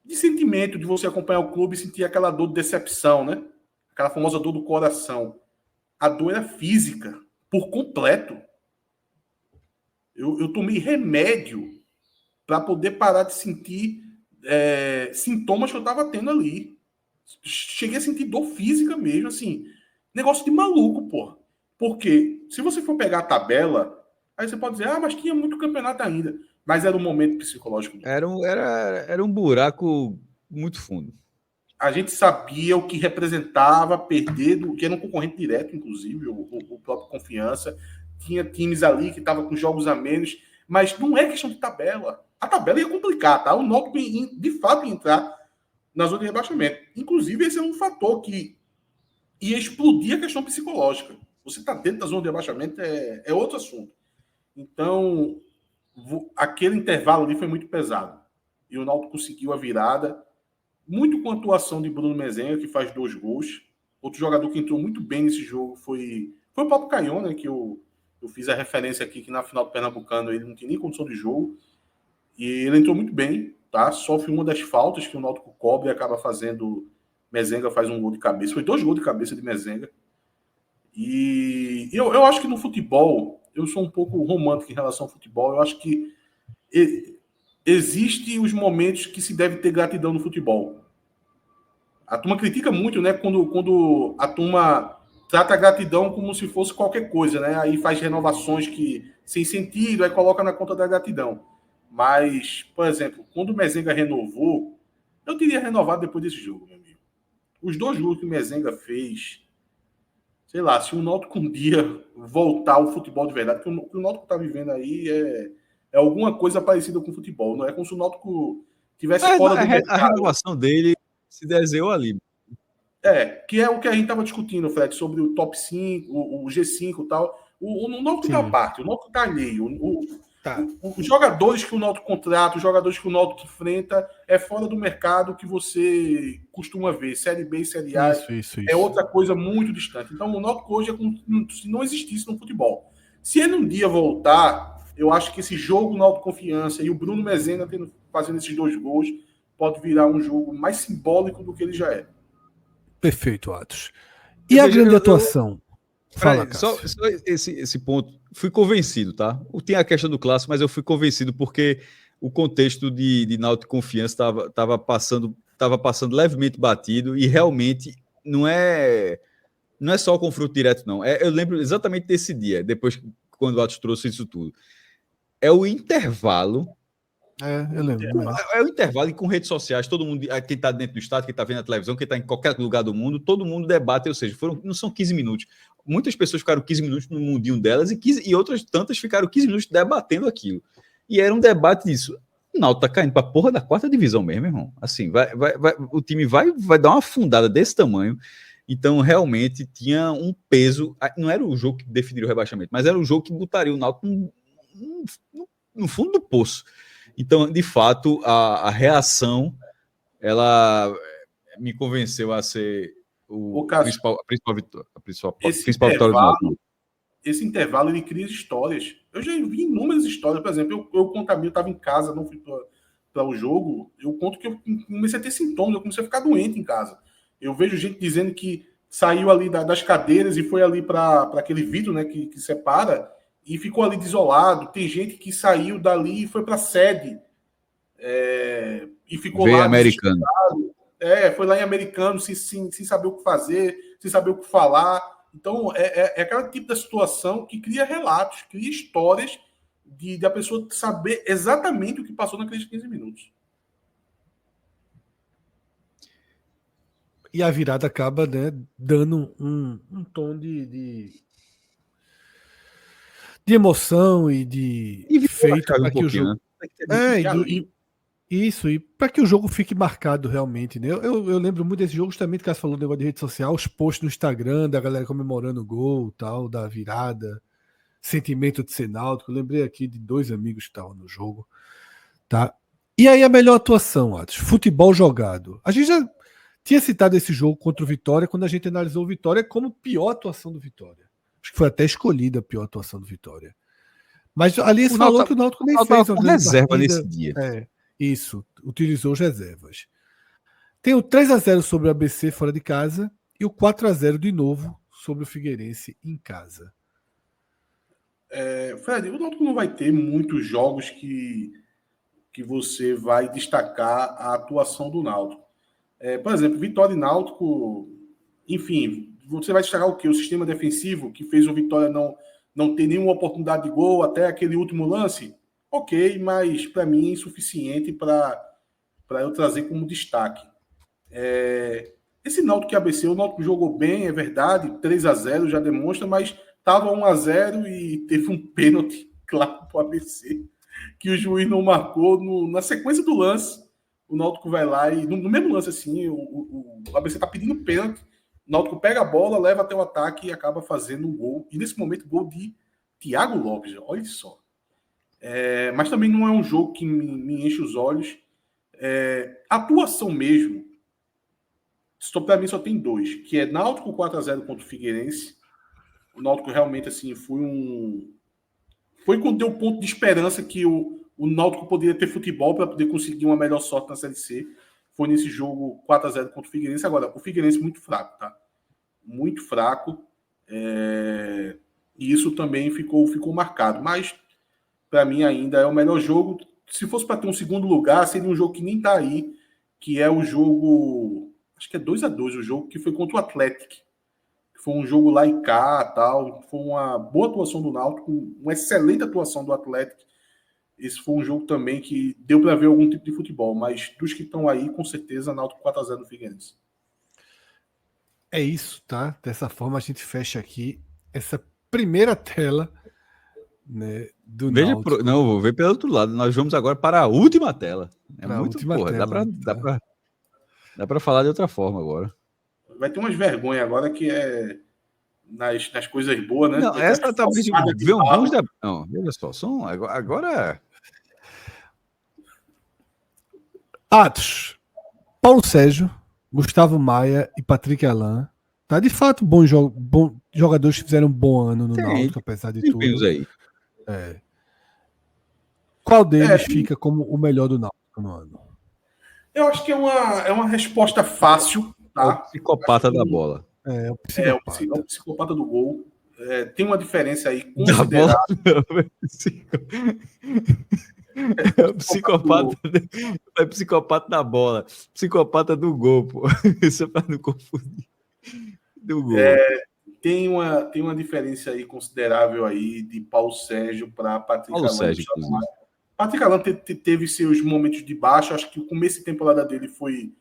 sentimento, de você acompanhar o clube e sentir aquela dor de decepção, né? Aquela famosa dor do coração. A dor era física, por completo. Eu tomei remédio para poder parar de sentir sintomas que eu estava tendo ali. Cheguei a sentir dor física mesmo, assim. Negócio de maluco, porra. Porque se você for pegar a tabela, aí você pode dizer, mas tinha muito campeonato ainda. Mas era um momento psicológico. Era um buraco muito fundo. A gente sabia o que representava perder, que era um concorrente direto, inclusive, o próprio Confiança. Tinha times ali que estavam com jogos a menos, mas não é questão de tabela. A tabela ia complicar, tá? O Náutico de fato ia entrar na zona de rebaixamento. Inclusive, esse é um fator que ia explodir a questão psicológica. Você está dentro da zona de rebaixamento é outro assunto. Então, aquele intervalo ali foi muito pesado. E o Náutico conseguiu a virada, muito com a atuação de Bruno Mezenga, que faz 2 gols. Outro jogador que entrou muito bem nesse jogo foi o próprio Caion, né, que eu fiz a referência aqui, que na final do Pernambucano ele não tinha nem condição de jogo. E ele entrou muito bem, tá? Sofre uma das faltas que o Náutico cobre e acaba fazendo... Mezenga faz um gol de cabeça. Foi 2 gols de cabeça de Mezenga. E eu acho que no futebol, eu sou um pouco romântico em relação ao futebol. Eu acho que existem os momentos que se deve ter gratidão no futebol. A turma critica muito, né? Quando a turma trata a gratidão como se fosse qualquer coisa, né? Aí faz renovações que sem sentido, aí coloca na conta da gratidão. Mas, por exemplo, quando o Mezenga renovou, eu teria renovado depois desse jogo, meu amigo. Os 2 gols que o Mezenga fez, sei lá, se o Náutico um dia voltar ao futebol de verdade, porque o que o Náutico está vivendo aí é alguma coisa parecida com o futebol. Não é como se o Náutico tivesse fora do mercado. A renovação dele se desenhou ali. Que é o que a gente estava discutindo, Fred, sobre o top 5, o G5 e tal. O Náutico está à parte, o Náutico está alheio. Os jogadores que o Náutico contrata, os jogadores que o Náutico enfrenta, é fora do mercado que você costuma ver. Série B e Série A isso. É outra coisa muito distante. Então, o Náutico hoje é como se não existisse no futebol. Se ele um dia voltar, eu acho que esse jogo Náutico Confiança e o Bruno Mezenga fazendo esses 2 gols pode virar um jogo mais simbólico do que ele já é. Perfeito, Atos. E a grande atuação? Fala, só esse ponto. Fui convencido, tá? Tem a questão do clássico, mas eu fui convencido porque o contexto de Náutico Confiança estava passando levemente batido e realmente não é só o confronto direto, não. Eu lembro exatamente desse dia, depois quando o Atos trouxe isso tudo. É o intervalo. Eu lembro. É o intervalo e com redes sociais, todo mundo, quem está dentro do estádio, quem está vendo a televisão, quem está em qualquer lugar do mundo, todo mundo debate, ou seja, não são 15 minutos. Muitas pessoas ficaram 15 minutos no mundinho delas e outras tantas ficaram 15 minutos debatendo aquilo. E era um debate disso. O Náutico tá caindo para a porra da 4ª divisão mesmo, irmão. Assim, o time vai dar uma afundada desse tamanho. Então, realmente, tinha um peso. Não era o jogo que definiria o rebaixamento, mas era o jogo que botaria o Náutico no fundo do poço. Então, de fato, a reação, ela me convenceu a ser a principal vitória do Náutico. Esse intervalo, ele cria histórias. Eu já vi inúmeras histórias. Por exemplo, eu conto a mim, eu estava em casa, não fui para o jogo. Eu conto que eu comecei a ter sintomas, eu comecei a ficar doente em casa. Eu vejo gente dizendo que saiu ali das cadeiras e foi ali para aquele vidro, né, que separa, e ficou ali desolado. Tem gente que saiu dali e foi para a sede. E ficou Veio lá. Americano. Foi lá em Americano, sem saber o que fazer, sem saber o que falar. Então, é aquele tipo de situação que cria relatos, cria histórias da pessoa saber exatamente o que passou naqueles 15 minutos. E a virada acaba, né, dando um tom de emoção e de feito para que o jogo... Isso, e para que o jogo fique marcado realmente, né? Eu lembro muito desse jogo, justamente que você falou do negócio de rede social, os posts no Instagram da galera comemorando o gol, tal, da virada, sentimento de ser náutico. Eu lembrei aqui de 2 amigos que estavam no jogo, tá? E aí a melhor atuação, Atos, futebol jogado. A gente já tinha citado esse jogo contra o Vitória quando a gente analisou o Vitória como pior atuação do Vitória. Acho que foi até escolhida a pior atuação do Vitória. Mas ali você falou que o Náutico nem fez uma reserva partida nesse dia. Isso, utilizou as reservas. Tem o 3-0 sobre o ABC fora de casa e o 4-0 de novo sobre o Figueirense em casa. Fred, o Náutico não vai ter muitos jogos que você vai destacar a atuação do Náutico. Por exemplo, Vitória e Náutico, enfim, você vai destacar o quê? O sistema defensivo que fez o Vitória não ter nenhuma oportunidade de gol até aquele último lance? Ok, mas para mim é insuficiente para eu trazer como destaque. Esse Náutico que ABC, o Náutico jogou bem, é verdade, 3-0 já demonstra, mas estava 1-0 e teve um pênalti claro para o ABC, que o juiz não marcou na sequência do lance. O Náutico vai lá e, no mesmo lance assim, o ABC está pedindo pênalti, o Náutico pega a bola, leva até o ataque e acaba fazendo um gol. E nesse momento, gol de Thiago Lopes, olha só. Mas também não é um jogo que me enche os olhos. Atuação mesmo, para mim só tem 2, que é Náutico 4-0 contra o Figueirense. O Náutico realmente assim foi quando deu um ponto de esperança que o Náutico poderia ter futebol para poder conseguir uma melhor sorte na Série C. Foi nesse jogo 4-0 contra o Figueirense. Agora, o Figueirense muito fraco, tá? Muito fraco. E isso também ficou marcado. Mas para mim ainda é o melhor jogo. Se fosse para ter um segundo lugar, seria um jogo que nem tá aí, que é o jogo, acho que é 2-2 o jogo, que foi contra o Atlético. Foi um jogo lá e cá, tal. Foi uma boa atuação do Náutico, uma excelente atuação do Atlético. Esse foi um jogo também que deu para ver algum tipo de futebol, mas dos que estão aí, com certeza, Náutico 4-0 no Figueirense. É isso, tá? Dessa forma a gente fecha aqui essa primeira tela, né, do Náutico. Não, vou ver pelo outro lado. Nós vamos agora para a última tela. Dá para falar de outra forma agora. Vai ter umas vergonhas agora que é nas coisas boas, né? Não, essa talvez não, veja só, agora Atos, Paulo Sérgio, Gustavo Maia e Patrick Alain. Tá de fato bons jogadores que fizeram um bom ano no Náutico, apesar de tudo. Aí. Qual deles fica como o melhor do Náutico no ano? Eu acho que é uma resposta fácil, tá? É o psicopata da bola. É o psicopata do gol. Tem uma diferença aí considerável. É o psicopata da bola. Psicopata do gol, pô. Isso é para não confundir. Do gol. tem uma diferença aí considerável aí de Paulo Sérgio para Patrick Paulo Alan. Sérgio, inclusive. Patrick Alan teve seus momentos de baixo. Acho que o começo de temporada dele foi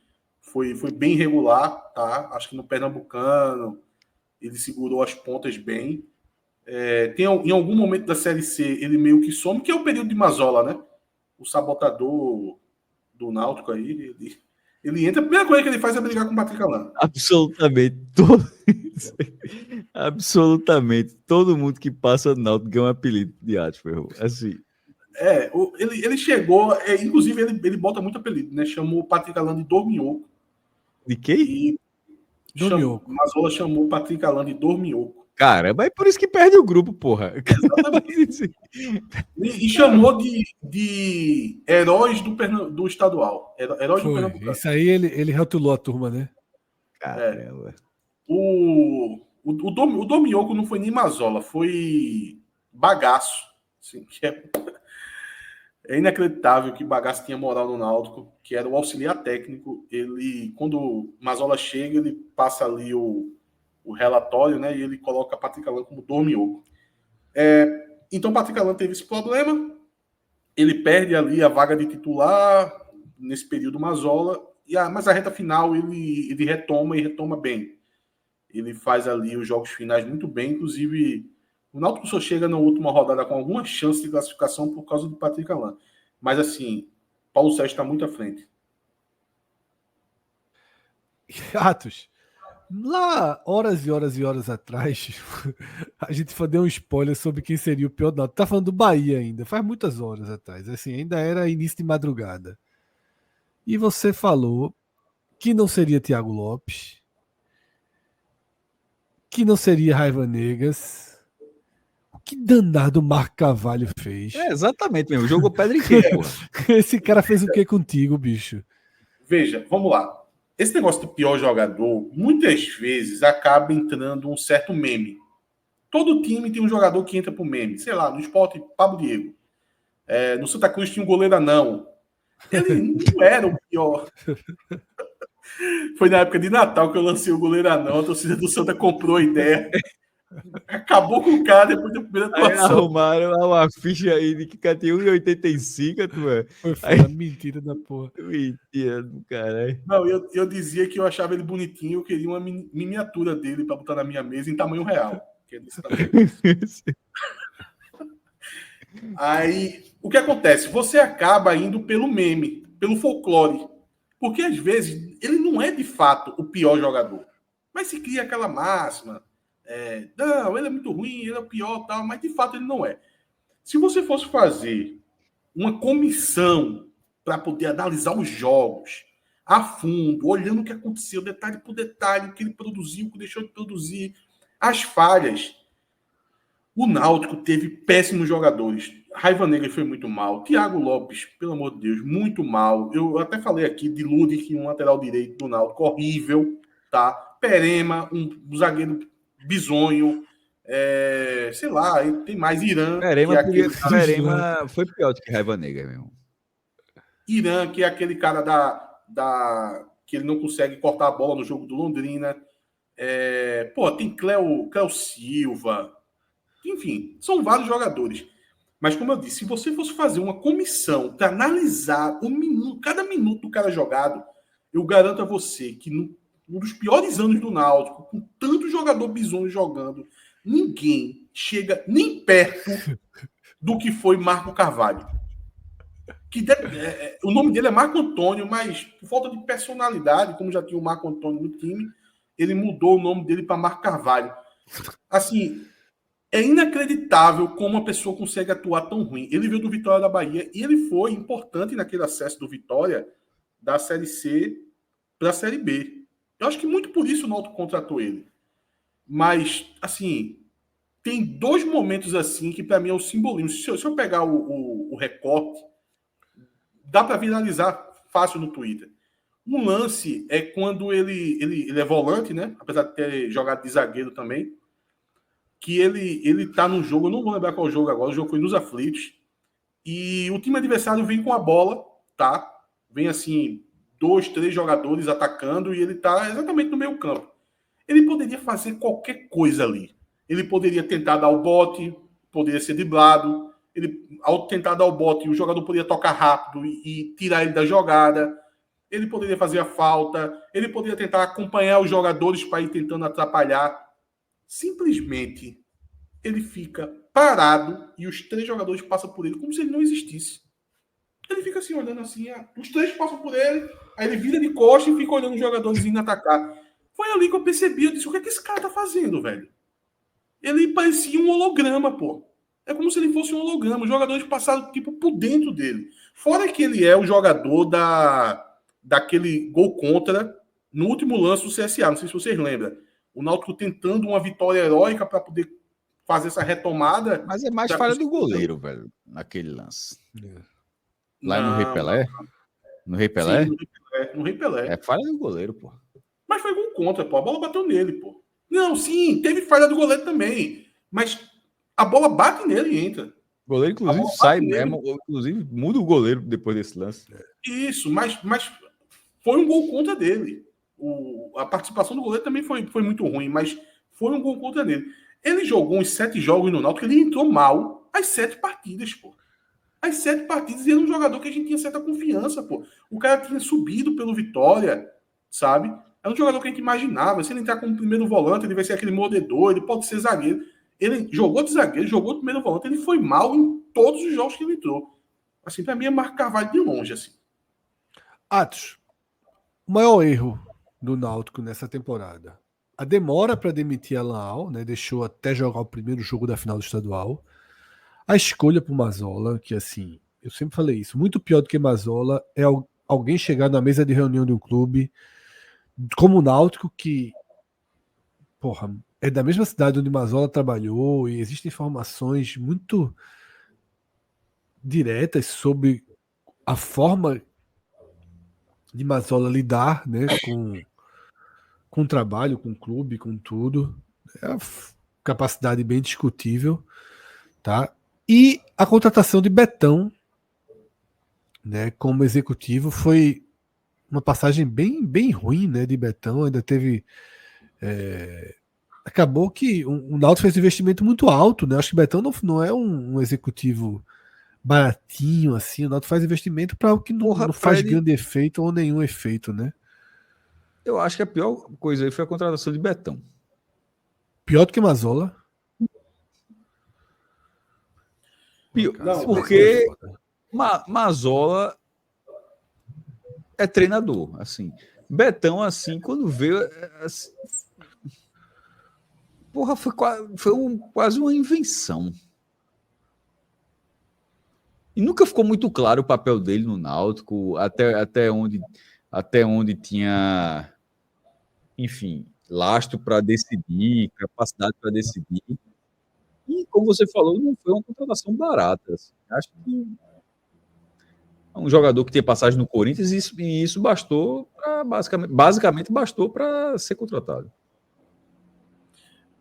bem regular, tá? Acho que no Pernambucano ele segurou as pontas bem. Em algum momento da Série C ele meio que some, que é o período de Mazola, né? O sabotador do Náutico aí, ele entra, a primeira coisa que ele faz é brigar com o Patrick Alan. Absolutamente todo mundo que passa no Náutico ganha um apelido de Atferro. Assim. Ele chegou, inclusive ele bota muito apelido, né? Chamou o Patrick Alan de Dorminhoco. De quem? Mazola chamou o Patrick Alan de Dorminhoco. Caramba, é por isso que perde o grupo, porra. Exatamente. E chamou de heróis do estadual. Heróis do Pernambucano. Isso aí ele rotulou a turma, né? Caramba. O Dorminhoco não foi nem Mazola, foi Bagaço. Assim, que é inacreditável que Bagaço tinha moral no Náutico, que era o auxiliar técnico. Ele, quando Mazola chega, ele passa ali o relatório, né? E ele coloca Patrick Alan como Dorminhoco. Então, Patrick Alan teve esse problema. Ele perde ali a vaga de titular nesse período Mazola. Mas a reta final ele retoma bem. Ele faz ali os jogos finais muito bem. Inclusive, o Náutico só chega na última rodada com alguma chance de classificação por causa do Patrick Alan. Mas, assim, Paulo Sérgio está muito à frente. Atos, lá, horas e horas e horas atrás, a gente deu um spoiler sobre quem seria o pior do Náutico. Tá falando do Bahia ainda, faz muitas horas atrás. Assim, ainda era início de madrugada. E você falou que não seria Thiago Lopes, que não seria Raiva Negas. O que danado o Marco Carvalho fez? Exatamente mesmo. Jogou pedra em quem, porra? Esse cara fez o que contigo, bicho? Veja, vamos lá. Esse negócio do pior jogador, muitas vezes acaba entrando um certo meme. Todo time tem um jogador que entra pro meme. Sei lá, no Sport, Pablo Diego. No Santa Cruz tinha um goleiro anão. Ele não era o pior. Foi na época de Natal que eu lancei o goleiro anão. A torcida do Santa comprou a ideia. Acabou com o cara depois da primeira atuação. Aí arrumaram uma ficha aí de que tinha 1,85, tu é. Foi mentira da porra. Mentira do caralho. Não, eu dizia que eu achava ele bonitinho, eu queria uma miniatura dele para botar na minha mesa em tamanho real. Que é desse tamanho. Aí, o que acontece? Você acaba indo pelo meme, pelo folclore. Porque, às vezes, ele não é, de fato, o pior jogador. Mas se cria aquela máxima. Não, ele é muito ruim, ele é o pior, tal, mas, de fato, ele não é. Se você fosse fazer uma comissão para poder analisar os jogos a fundo, olhando o que aconteceu, detalhe por detalhe, o que ele produziu, o que deixou de produzir, as falhas. O Náutico teve péssimos jogadores. Raiva Negra foi muito mal. Thiago Lopes, pelo amor de Deus, muito mal. Eu até falei aqui de Ludwig, um lateral direito do Náutico, horrível, tá? Perema, um zagueiro bizonho. Sei lá, tem mais Irã. Perema foi pior do que Raiva Negra, mesmo. Irã, que é aquele cara que ele não consegue cortar a bola no jogo do Londrina. Tem Cléo Silva. Enfim, são vários jogadores. Mas, como eu disse, se você fosse fazer uma comissão para analisar cada minuto do cara jogado, eu garanto a você que um dos piores anos do Náutico, com tanto jogador bizonho jogando, ninguém chega nem perto do que foi Marco Carvalho. O nome dele é Marco Antônio, mas por falta de personalidade, como já tinha o Marco Antônio no time, ele mudou o nome dele para Marco Carvalho. Assim, é inacreditável como uma pessoa consegue atuar tão ruim. Ele veio do Vitória da Bahia e ele foi importante naquele acesso do Vitória da Série C para a Série B. Eu acho que muito por isso o Náutico contratou ele. Mas, assim, tem dois momentos assim que para mim é o simbolismo. Se eu pegar o recorte, dá para viralizar fácil no Twitter. Um lance é quando ele é volante, né? Apesar de ter jogado de zagueiro também. Que ele tá num jogo, eu não vou lembrar qual jogo agora, o jogo foi nos aflitos, e o time adversário vem com a bola, tá? Vem assim, 2, 3 jogadores atacando, e ele tá exatamente no meio campo. Ele poderia fazer qualquer coisa ali. Ele poderia tentar dar o bote, poderia ser driblado. Ele, ao tentar dar o bote, o jogador poderia tocar rápido e tirar ele da jogada. Ele poderia fazer a falta. Ele poderia tentar acompanhar os jogadores para ir tentando atrapalhar. Simplesmente, ele fica parado e os 3 jogadores passam por ele como se ele não existisse. Ele fica assim, olhando assim, os 3 passam por ele, aí ele vira de costas e fica olhando os jogadores indo atacar. Foi ali que eu percebi, eu disse, o que é que esse cara tá fazendo, velho? Ele parecia um holograma, pô. É como se ele fosse um holograma. Os jogadores passaram, tipo, por dentro dele. Fora que ele é o jogador daquele gol contra no último lance do CSA. Não sei se vocês lembram. O Náutico tentando uma vitória heróica para poder fazer essa retomada. Mas é mais falha do goleiro, velho, naquele lance. Lá no Não, Rei Pelé? No Rei Pelé? Sim, no Rei Pelé. É falha do goleiro, pô. Mas foi gol contra, pô. A bola bateu nele, pô. Não, sim, teve falha do goleiro também. Mas a bola bate nele e entra. O goleiro, inclusive, sai mesmo. Inclusive, muda o goleiro depois desse lance. Isso, mas foi um gol contra dele. A participação do goleiro também foi muito ruim, mas foi um gol contra dele. Ele jogou uns 7 jogos no Náutico, ele entrou mal as 7 partidas, pô. As 7 partidas, e era um jogador que a gente tinha certa confiança, pô. O cara tinha subido pelo Vitória, sabe? É um jogador que a gente imaginava. Se ele entrar como primeiro volante, ele vai ser aquele mordedor, ele pode ser zagueiro. Ele jogou de zagueiro, jogou de primeiro volante, ele foi mal em todos os jogos que ele entrou. Assim, pra mim é Marco Carvalho de longe, assim. Atos, o maior erro do Náutico nessa temporada. A demora para demitir Alan Al, né? Deixou até jogar o primeiro jogo da final do estadual. A escolha por Mazzola, que assim, eu sempre falei isso, muito pior do que Mazzola é alguém chegar na mesa de reunião de um clube como o Náutico, que, porra, é da mesma cidade onde Mazzola trabalhou e existem informações muito diretas sobre a forma de Mazzola lidar, né, com o trabalho, com o clube, com tudo. É uma capacidade bem discutível, tá? E a contratação de Betão, né, como executivo foi uma passagem bem ruim, né, de Betão. Ainda teve acabou que o Náutico fez um investimento muito alto, né? Acho que Betão não é um executivo baratinho assim. O Náutico faz investimento para o que não faz grande efeito ou nenhum efeito, né? Eu acho que a pior coisa aí foi a contratação de Betão. Pior do que Mazzola. Porque Mazzola é treinador, assim. Betão, assim, quando veio... Assim, porra, foi quase uma invenção. E nunca ficou muito claro o papel dele no Náutico, até onde tinha, enfim, lastro para decidir, capacidade para decidir. E, como você falou, não foi uma contratação barata. Assim. Acho que é um jogador que tem passagem no Corinthians e isso bastou para, basicamente bastou para ser contratado.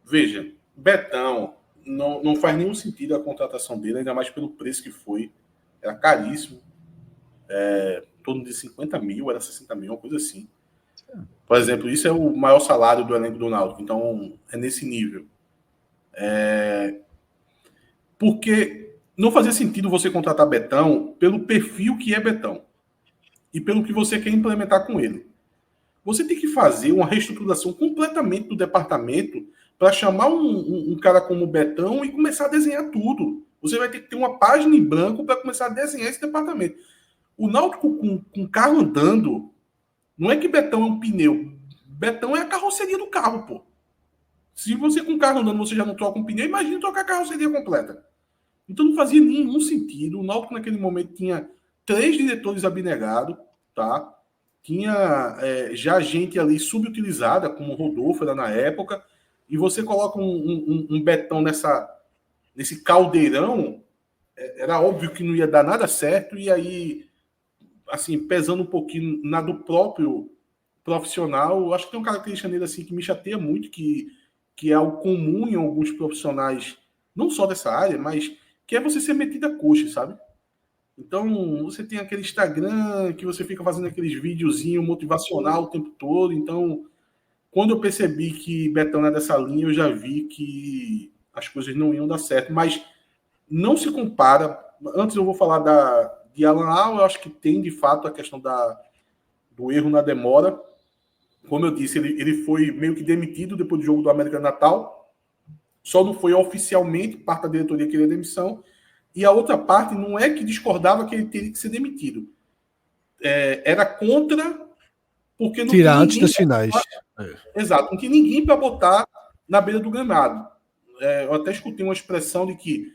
Veja, Betão, não faz nenhum sentido a contratação dele, ainda mais pelo preço que foi. Era caríssimo. Em torno de 50 mil, era 60 mil, uma coisa assim. Por exemplo, isso é o maior salário do elenco do Náutico, então é nesse nível. Porque não fazia sentido você contratar Betão pelo perfil que é Betão e pelo que você quer implementar com ele. Você tem que fazer uma reestruturação completamente do departamento para chamar um cara como Betão e começar a desenhar tudo. Você vai ter que ter uma página em branco para começar a desenhar esse departamento. O Náutico com o carro andando, não é que Betão é um pneu. Betão é a carroceria do carro, pô. Se você com o carro andando você já não troca um pneu, imagina trocar a carroceria completa. Então não fazia nenhum sentido. O Náutico naquele momento tinha 3 diretores abnegados, tá? Tinha já gente ali subutilizada, como o Rodolfo era na época, e você coloca um Betão nesse caldeirão, era óbvio que não ia dar nada certo, e aí, assim, pesando um pouquinho na do próprio profissional, acho que tem uma característica nele assim, que me chateia muito, que é algo comum em alguns profissionais, não só dessa área, mas que é você ser metido a coxa, sabe? Então, você tem aquele Instagram que você fica fazendo aqueles videozinhos motivacional o tempo todo. Então, quando eu percebi que Betão é dessa linha, eu já vi que as coisas não iam dar certo. Mas não se compara. Antes eu vou falar de Alan Al, eu acho que tem de fato a questão do erro na demora. Como eu disse, ele foi meio que demitido depois do jogo do América Natal. Só não foi oficialmente, parte da diretoria queria demissão. E a outra parte não é que discordava que ele teria que ser demitido. Era contra, porque não Tirar tinha antes das finais. Exato, não tinha ninguém para botar na beira do gramado. Eu até escutei uma expressão de que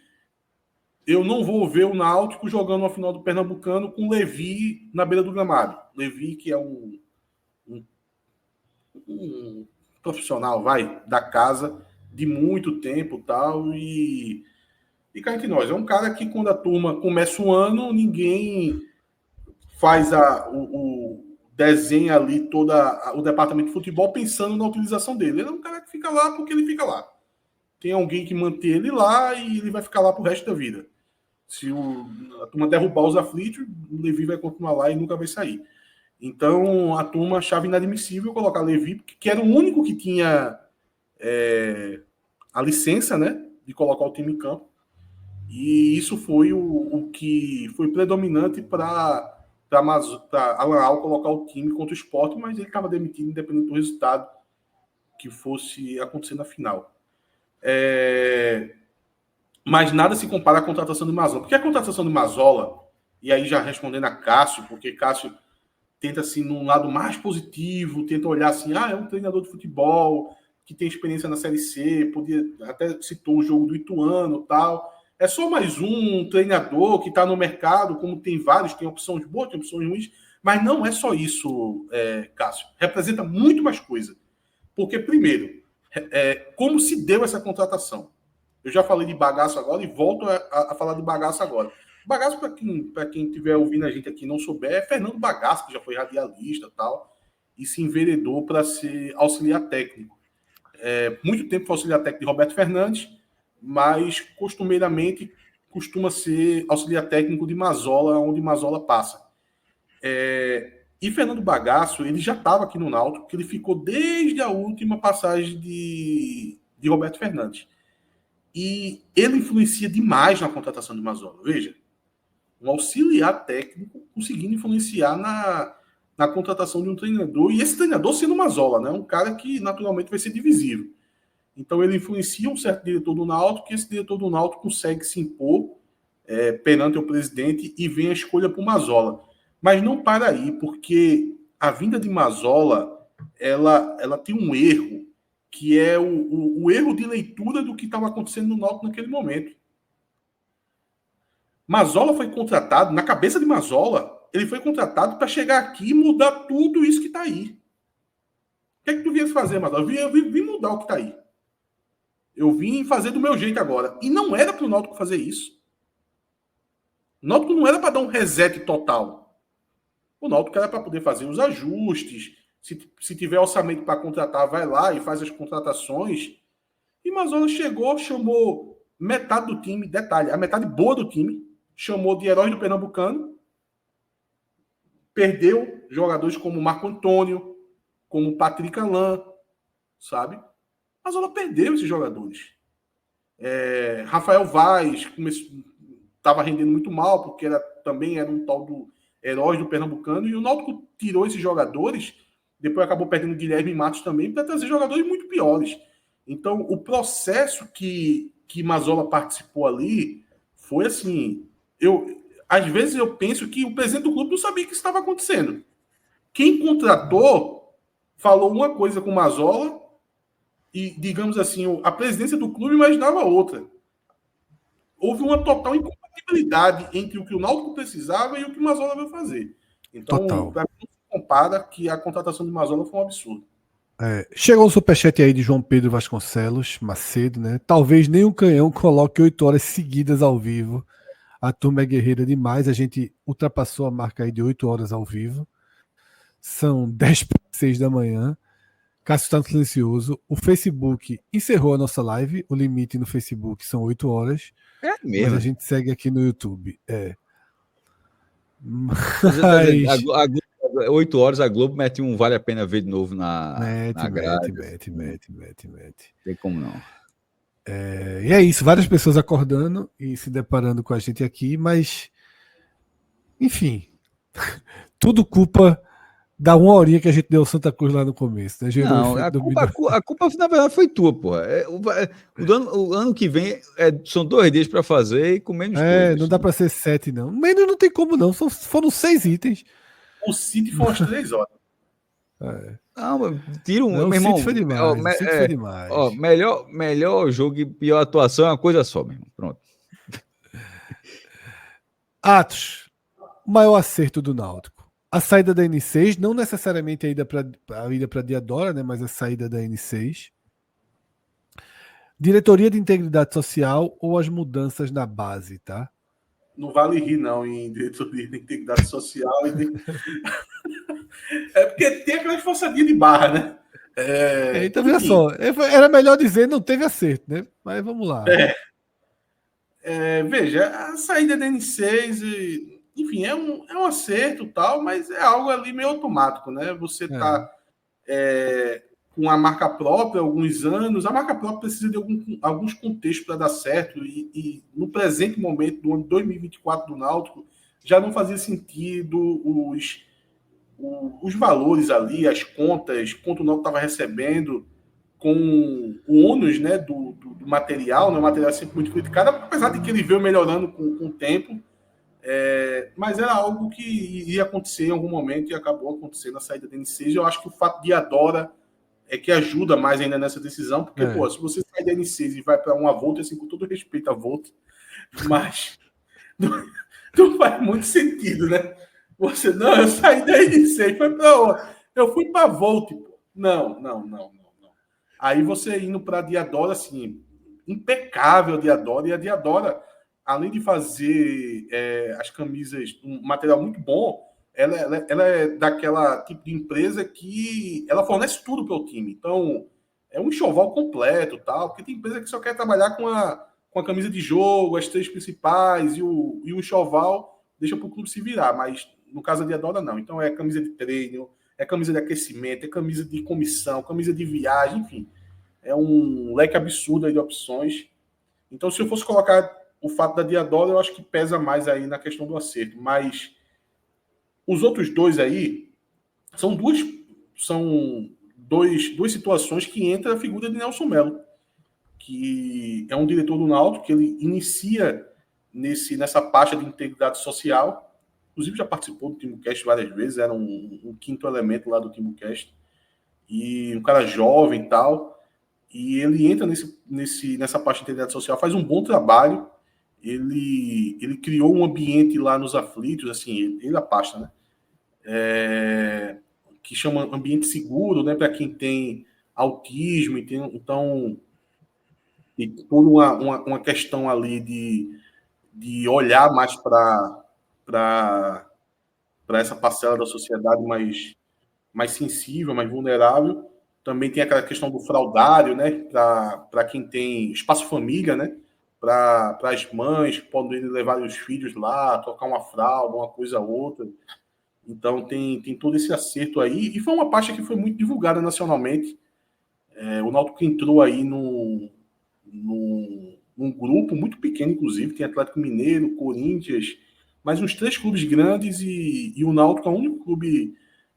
eu não vou ver o Náutico jogando uma final do Pernambucano com o Levi na beira do gramado. Levi, que é um profissional, da casa, de muito tempo tal, e cá entre nós, é um cara que quando a turma começa o ano, ninguém faz o desenho ali, todo o departamento de futebol pensando na utilização dele. Ele é um cara que fica lá porque ele fica lá. Tem alguém que mantém ele lá e ele vai ficar lá pro resto da vida. Se a turma derrubar os aflitos, o Levi vai continuar lá e nunca vai sair. Então, a turma achava inadmissível colocar Levi, porque era o único que tinha a licença, né, de colocar o time em campo. E isso foi o que foi predominante para Alan Al colocar o time contra o Sport, mas ele estava demitido independente do resultado que fosse acontecer na final. Mas nada se compara à contratação de Mazola. Porque a contratação de Mazola, e aí já respondendo a Cássio, porque Cássio tenta assim num lado mais positivo, tenta olhar assim, é um treinador de futebol que tem experiência na Série C, até citou o jogo do Ituano e tal. É só mais um treinador que está no mercado, como tem vários, tem opções boas, tem opções ruins, mas não é só isso, Cássio. Representa muito mais coisa. Porque, primeiro, como se deu essa contratação? Eu já falei de bagaço agora e volto a falar de bagaço agora. Bagaço, para quem estiver ouvindo a gente aqui e não souber, é Fernando Bagaço, que já foi radialista e tal, e se enveredou para ser auxiliar técnico. Muito tempo foi auxiliar técnico de Roberto Fernandes, mas costumeiramente costuma ser auxiliar técnico de Mazola, onde Mazola passa. E Fernando Bagaço, ele já estava aqui no Náutico, porque ele ficou desde a última passagem de Roberto Fernandes. E ele influencia demais na contratação de Mazola. Veja, um auxiliar técnico conseguindo influenciar na contratação de um treinador, e esse treinador sendo Mazola, né? Um cara que naturalmente vai ser divisível. Então ele influencia um certo diretor do Náutico, que esse diretor do Náutico consegue se impor perante o presidente e vem a escolha por Mazola. Mas não para aí, porque a vinda de Mazola, ela tem um erro, que é o erro de leitura do que estava acontecendo no Náutico naquele momento. Mazola foi contratado, na cabeça de Mazola, ele foi contratado para chegar aqui e mudar tudo isso que está aí. O que é que tu viesse fazer, Mazola? Eu vim mudar o que está aí. Eu vim fazer do meu jeito agora. E não era para o Náutico fazer isso. O Náutico não era para dar um reset total. O Náutico era para poder fazer os ajustes. Se tiver orçamento para contratar, vai lá e faz as contratações. E Mazola chegou, chamou metade do time, detalhe, a metade boa do time, chamou de heróis do Pernambucano, perdeu jogadores como Marco Antônio, como Patrick Alain, sabe? Mazola perdeu esses jogadores. Rafael Vaz estava rendendo muito mal, porque também era um tal do herói do Pernambucano, e o Náutico tirou esses jogadores, depois acabou perdendo Guilherme Matos também, para trazer jogadores muito piores. Então, o processo que Mazola participou ali foi assim... Às vezes eu penso que o presidente do clube não sabia o que estava acontecendo. Quem contratou falou uma coisa com Mazola e, digamos assim, a presidência do clube imaginava outra. Houve uma total incompatibilidade entre o que o Náutico precisava e o que o Mazola veio fazer. Então, para mim, não se compara que a contratação de Mazola foi um absurdo. Chegou um superchat aí de João Pedro Vasconcelos Macedo, né? Talvez nem um canhão coloque 8 horas seguidas ao vivo. A turma é guerreira demais. A gente ultrapassou a marca aí de 8 horas ao vivo. São 10:06 da manhã. Cássio está silencioso. O Facebook encerrou a nossa live. O limite no Facebook são 8 horas. Mesmo. Mas a gente segue aqui no YouTube. Mas... A 8 horas a Globo mete um Vale a Pena Ver de novo na grade. Mete. Não tem como não. E é isso, várias pessoas acordando e se deparando com a gente aqui, mas, enfim, tudo culpa da 1 horinha que a gente deu ao Santa Cruz lá no começo. Né? Gerou Não, efeito a culpa, na verdade, foi tua, porra. O ano que vem são 2 dias para fazer e com menos coisas. não dá para ser 7, não. Menos não tem como, não. Foram 6 itens. O City foi umas 3 horas. Não, tira um. Não, Meu o irmão, City foi demais. O City foi demais. Ó, melhor jogo e pior atuação é uma coisa só, meu irmão. Pronto. Atos. O maior acerto do Náutico. A saída da N6, não necessariamente a ida para Diadora, né, mas a saída da N6. Diretoria de Integridade Social ou as mudanças na base, tá? Não vale rir, não, em diretoria de integridade social. É porque tem aquela forçadinha de barra, né? Então, veja só, era melhor dizer não teve acerto, né? Mas vamos lá. Veja, a saída da N6, enfim, é um acerto tal, mas é algo ali meio automático, né? Você tá com a marca própria há alguns anos, a marca própria precisa de alguns contextos para dar certo, e no presente momento do ano 2024 do Náutico, já não fazia sentido os valores ali, as contas, quanto o Náutico estava recebendo, com o ônus, né, do material, né? O material é sempre muito criticado, apesar de que ele veio melhorando com o tempo, mas era algo que iria acontecer em algum momento e acabou acontecendo a saída da N6. Eu acho que o fato de Adora é que ajuda mais ainda nessa decisão, porque, pô, se você sai da N6 e vai para uma Volta, assim, com todo respeito à Volta, mas não faz muito sentido, né? Você, não, eu saí da N6, foi para outra. Eu fui para a Volta, pô. Não. Aí você indo para a Diadora, assim, impecável a Diadora, e a Diadora, além de fazer as camisas, um material muito bom, ela é daquela tipo de empresa que ela fornece tudo para o time. Então, é um enxoval completo, tal, porque tem empresa que só quer trabalhar com a camisa de jogo, as 3 principais e o enxoval deixa para o clube se virar, mas no caso da Diadora não. Então é camisa de treino, é camisa de aquecimento, é camisa de comissão, camisa de viagem, enfim. É um leque absurdo aí de opções. Então, se eu fosse colocar o fato da Diadora, eu acho que pesa mais aí na questão do acerto. Mas os outros dois aí são duas situações que entra a figura de Nelson Melo, que é um diretor do Náutico, que ele inicia nessa pasta de integridade social. Inclusive já participou do TimbuCast várias vezes, era um quinto elemento lá do TimbuCast. E um cara jovem e tal. E ele entra nessa parte de integridade social, faz um bom trabalho. Ele criou um ambiente lá nos aflitos, assim, ele a pasta, né? Que chama ambiente seguro, né? Para quem tem autismo, então tem toda uma questão ali de olhar mais para essa parcela da sociedade mais sensível, mais vulnerável. Também tem aquela questão do fraudário, né? Para quem tem espaço família, né? Para as mães que podem levar os filhos lá, trocar uma fralda, uma coisa ou outra. Então tem todo esse acerto aí. E foi uma pasta que foi muito divulgada nacionalmente. O Náutico entrou aí num grupo muito pequeno, inclusive. Tem Atlético Mineiro, Corinthians, mais uns 3 clubes grandes e o Náutico é o único clube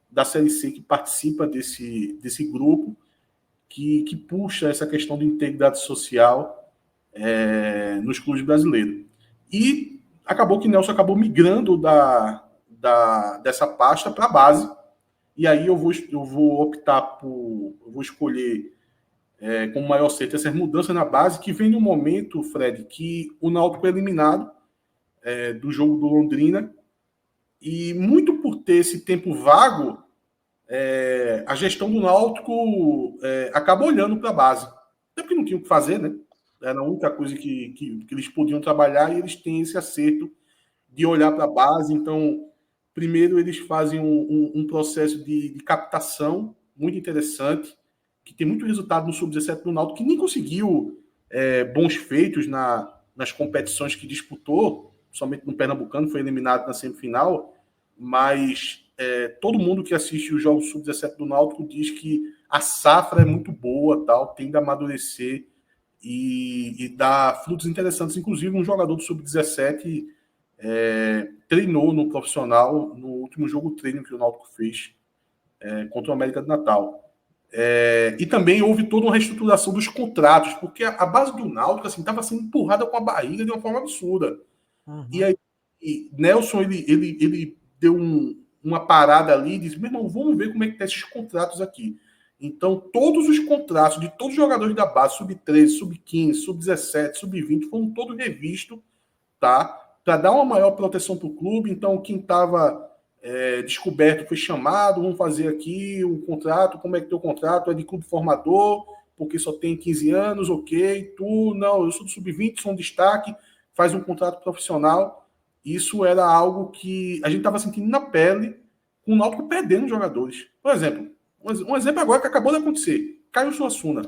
da Série C que participa desse grupo, que puxa essa questão de integridade social nos clubes brasileiros. E acabou que Nelson acabou migrando dessa pasta para a base, e aí eu vou optar eu vou escolher como maior acerto essas mudanças na base, que vem no momento, Fred, que o Náutico é eliminado do jogo do Londrina, e muito por ter esse tempo vago, a gestão do Náutico acaba olhando para a base. Até porque não tinham o que fazer, né? Era a única coisa que eles podiam trabalhar, e eles têm esse acerto de olhar para a base. Então, primeiro eles fazem um processo de captação muito interessante, que tem muito resultado no Sub-17 do Náutico, que nem conseguiu bons feitos nas competições que disputou, somente no Pernambucano, foi eliminado na semifinal, mas todo mundo que assiste os jogos sub-17 do Náutico diz que a safra é muito boa, tal, tende a amadurecer e dar frutos interessantes. Inclusive, um jogador do sub-17 treinou no profissional no último jogo treino que o Náutico fez contra o América do Natal. E também houve toda uma reestruturação dos contratos, porque a base do Náutico estava sendo empurrada com a barriga de uma forma absurda. Uhum. E aí Nelson ele deu uma parada ali e disse: meu irmão, vamos ver como é que tá esses contratos aqui. Então, todos os contratos de todos os jogadores da base, sub-13, sub-15, sub-17, sub-20, foram todos revistos, tá? Para dar uma maior proteção para o clube. Então, quem estava descoberto foi chamado, vamos fazer aqui um contrato, como é que teu contrato é de clube formador, porque só tem 15 anos, ok, não, eu sou do sub-20, sou um destaque, faz um contrato profissional. Isso era algo que a gente estava sentindo na pele, com o Náutico perdendo jogadores. Por exemplo, um exemplo agora que acabou de acontecer, Caio Suassuna.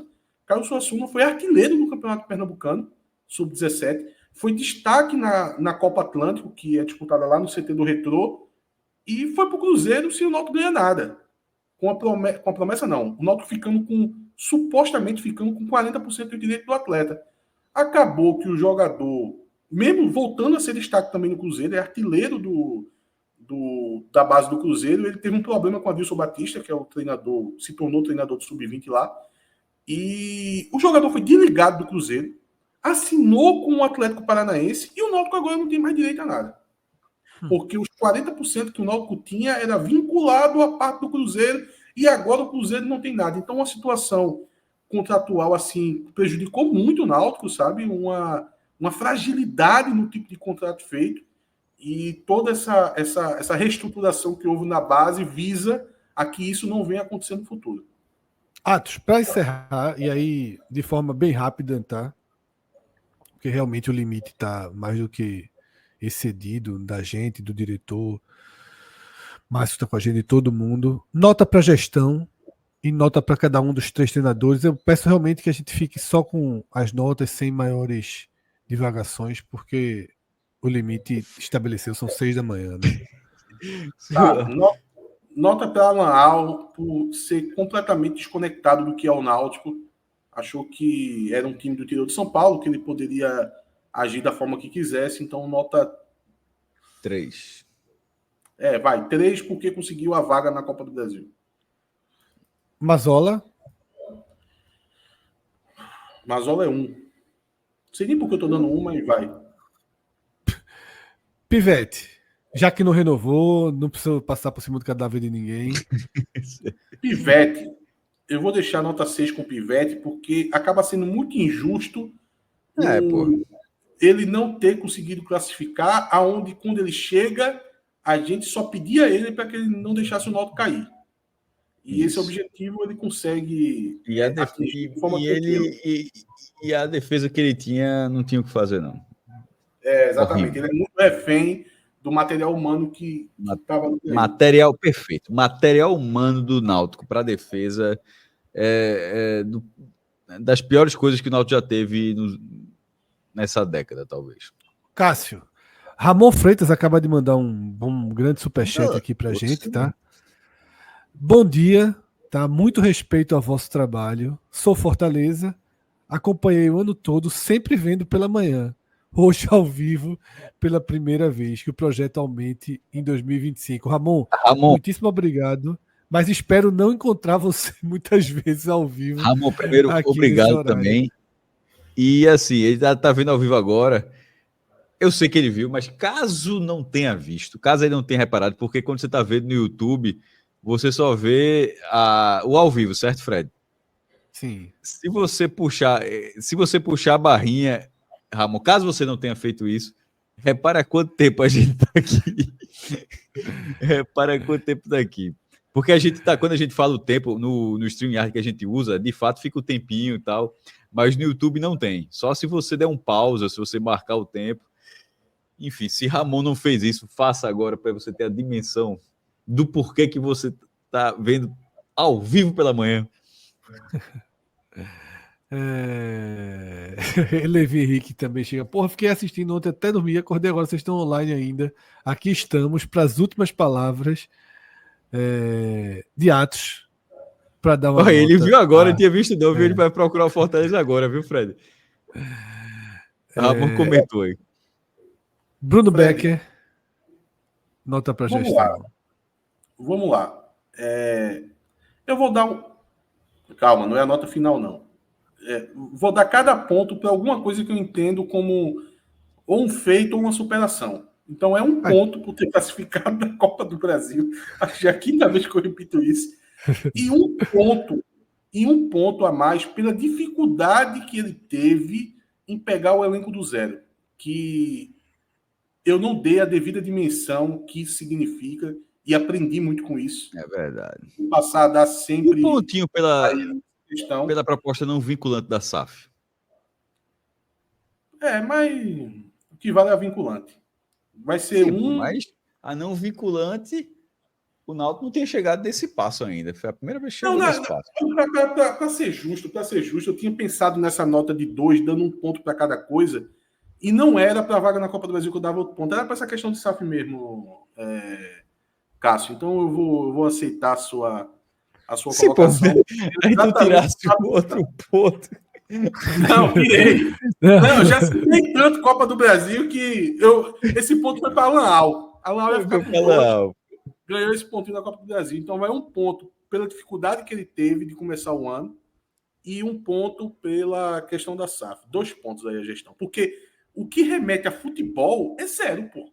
Caio Suassuna foi artilheiro do Campeonato Pernambucano, sub-17, foi destaque na Copa Atlântico, que é disputada lá no CT do Retrô, e foi para o Cruzeiro sem o Náutico ganhar nada. Com a promessa, não. O Náutico supostamente ficando com 40% do direito do atleta. Acabou que o jogador, mesmo voltando a ser destaque também no Cruzeiro, é artilheiro da base do Cruzeiro, ele teve um problema com o Adilson Batista, que é o treinador, se tornou treinador do Sub-20 lá, e o jogador foi desligado do Cruzeiro, assinou com o Atlético Paranaense, e o Náutico agora não tem mais direito a nada. Porque os 40% que o Náutico tinha era vinculado à parte do Cruzeiro, e agora o Cruzeiro não tem nada. Então, uma situação contratual assim prejudicou muito o Náutico, sabe? Uma fragilidade no tipo de contrato feito, e toda essa reestruturação que houve na base visa a que isso não venha acontecer no futuro. Atos, para encerrar, e aí de forma bem rápida, tá? Porque realmente o limite está mais do que excedido da gente, do diretor, Márcio está com a gente, de todo mundo. Nota para gestão e nota para cada um dos 3 treinadores. Eu peço realmente que a gente fique só com as notas, sem maiores divagações, porque o limite estabeleceu, são 6 da manhã, né? Tá, nota para Alan Al por ser completamente desconectado do que é o Náutico. Achou que era um time do interior de São Paulo, que ele poderia agir da forma que quisesse, então nota 3. 3 porque conseguiu a vaga na Copa do Brasil. Mazola é 1. Não sei nem porque eu tô dando 1, mas vai. Pivete, já que não renovou, não precisa passar por cima do cadáver de ninguém. Pivete, eu vou deixar nota 6 com o Pivete, porque acaba sendo muito injusto ele não ter conseguido classificar, aonde quando ele chega, a gente só pedia ele para que ele não deixasse o Náutico cair. E esse objetivo ele consegue. E a defesa que ele tinha, não tinha o que fazer, não. Exatamente. Ele é muito refém do material humano que estava no material perfeito. Material humano do Náutico para a defesa das piores coisas que o Náutico já teve nessa década, talvez. Cássio, Ramon Freitas acaba de mandar um grande superchat aqui pra gente, tá? Bom dia, tá? Muito respeito ao vosso trabalho. Sou Fortaleza, acompanhei o ano todo, sempre vendo pela manhã. Hoje ao vivo, pela primeira vez, que o projeto aumente em 2025. Ramon, muitíssimo obrigado, mas espero não encontrar você muitas vezes ao vivo. Ramon, primeiro, obrigado também. E assim, ele tá vendo ao vivo agora. Eu sei que ele viu, mas caso não tenha visto, caso ele não tenha reparado, porque quando você tá vendo no YouTube, você só vê o ao vivo, certo, Fred? Sim. Se você puxar a barrinha, Ramon, caso você não tenha feito isso, repara quanto tempo a gente tá aqui. Repara quanto tempo tá aqui. Porque quando a gente fala o tempo no StreamYard que a gente usa, de fato fica o tempinho e tal, mas no YouTube não tem. Só se você der um pausa, se você marcar o tempo. Enfim, se Ramon não fez isso, faça agora para você ter a dimensão do porquê que você tá vendo ao vivo pela manhã. Levi Henrique também chega. Porra, fiquei assistindo ontem até dormir, acordei agora, vocês estão online ainda. Aqui estamos para as últimas palavras de Atos para dar uma Olha, ele nota. viu agora, ele tinha visto não, viu? Ele vai procurar o Fortaleza agora, viu, Fred? Ramon comentou aí. Bruno Fred. Becker, nota para Vamos gestão. Vamos lá. Eu vou dar Calma, não é a nota final, não. Vou dar cada ponto para alguma coisa que eu entendo como ou um feito ou uma superação. Então é um ponto por ter classificado na Copa do Brasil. Acho que é a quinta vez que eu repito isso. E um ponto a mais pela dificuldade que ele teve em pegar o elenco do zero. Que eu não dei a devida dimensão que isso significa e aprendi muito com isso. É verdade. Passar a dar sempre... E um pontinho pela proposta não vinculante da SAF. Mas o que vale é a vinculante. Vai ser Mas a não vinculante, o Náutico não tinha chegado nesse passo ainda. Foi a primeira vez que chegou nesse passo. Para ser justo, eu tinha pensado nessa nota de 2, dando um ponto para cada coisa, e não era para a vaga na Copa do Brasil que eu dava outro ponto, era para essa questão de SAF mesmo, Cássio. Então eu vou aceitar a sua colocação. Aí tu tirasse o outro ponto. Não, tirei. Não, já citei tanto Copa do Brasil que esse ponto foi para Alan Al. Alan Al ia ficar com 2, ganhou esse pontinho na Copa do Brasil. Então vai um ponto pela dificuldade que ele teve de começar o ano e um ponto pela questão da SAF. 2 pontos aí a gestão. Porque o que remete a futebol é 0, pô.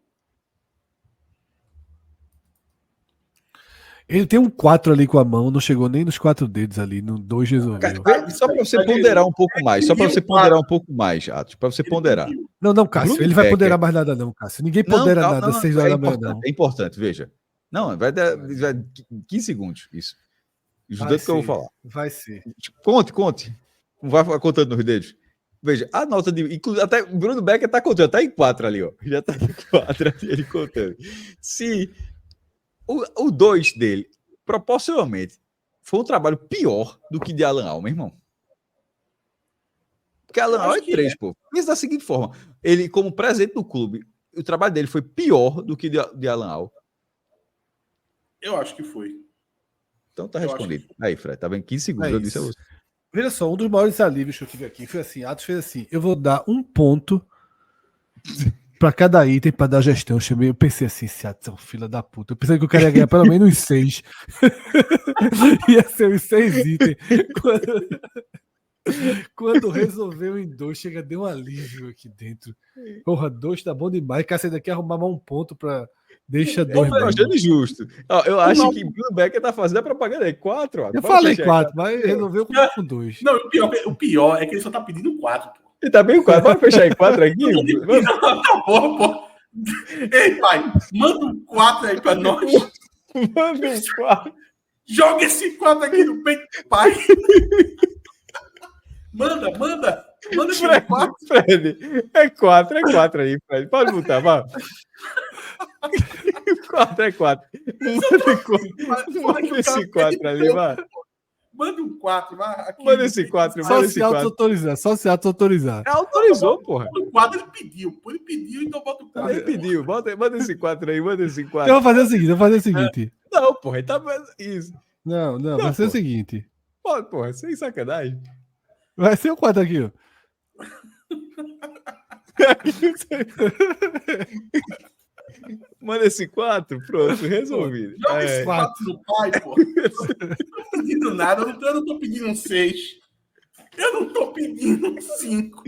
Ele tem um 4 ali com a mão, não chegou nem nos 4 dedos ali, no 2 resolveu. Só para você ponderar um pouco mais, Atos, para você ponderar. Não, Cássio, Bruno ele vai Becker. ponderar mais nada não, Cássio. Ninguém pondera nada às 6 horas da manhã, não. É importante, veja. Não, vai dar 15 segundos, isso. Ajuda que eu vou falar. Vai ser. Conte. Não vai contando nos dedos. Veja, a nota de... Até o Bruno Becker tá contando, tá em 4 ali, ó. Já tá em 4 ali, ele contando. Se... O 2 dele, proporcionalmente, foi um trabalho pior do que de Alan Al, meu irmão. Porque Alan Al é 3, pô. Pensa da seguinte forma: ele, como presidente do clube, o trabalho dele foi pior do que de Alan Al. Eu acho que foi. Então tá respondido. Aí, Fred, tá vendo? 15 segundos, eu disse a você. Veja só, um dos maiores alívios que eu tive aqui foi assim: Atos fez assim, eu vou dar um ponto para cada item para dar gestão. Eu pensei assim, esse Atos é um filho da puta. Eu pensei que o cara ia ganhar pelo menos uns 6. Ia ser uns 6 itens. Quando resolveu em 2, chega, deu um alívio aqui dentro. Porra, 2 tá bom demais. Cara, você daqui arrumar mais um ponto para deixa 2 Eu achando justo. Eu acho que o Bruno Becker tá fazendo a propaganda aí. 4, ó. Eu falei 4, mas resolveu com 2. Não, o pior é que ele só tá pedindo 4, pô. Ele tá bem 4. Bora fechar em 4 aqui? Tá bom, pô. Ei, pai, manda um 4 aí pra nós. Manda um 4. Joga esse 4 aqui no peito do pai. Manda esse 4. Fred, é 4 aí, Fred. Pode botar, vai. 4 é 4. Manda esse 4 ali, vai. Manda um 4, vai. Aqui, manda esse 4, Só se auto-autorizar. Autorizou, porra. O 4 ele pediu, então bota o 4. Ele pediu, manda esse 4 aí, manda esse 4. Eu vou fazer o seguinte, Não, porra, ele tá isso. Não, vai ser o seguinte. Pode, porra, sem sacanagem. Vai ser o 4 aqui, ó. Manda esse 4, pronto, resolvido. Joga esse 4 no pai, pô. Eu não tô pedindo nada, eu não tô pedindo um 6. Eu não tô pedindo um 5.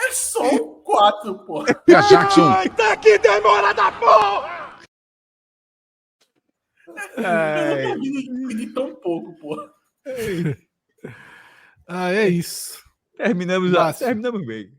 É só um 4, pô. Jackson. Ai, tá aqui, demora da porra! Eu não tô pedindo tão pouco, pô. É isso. Terminamos bem.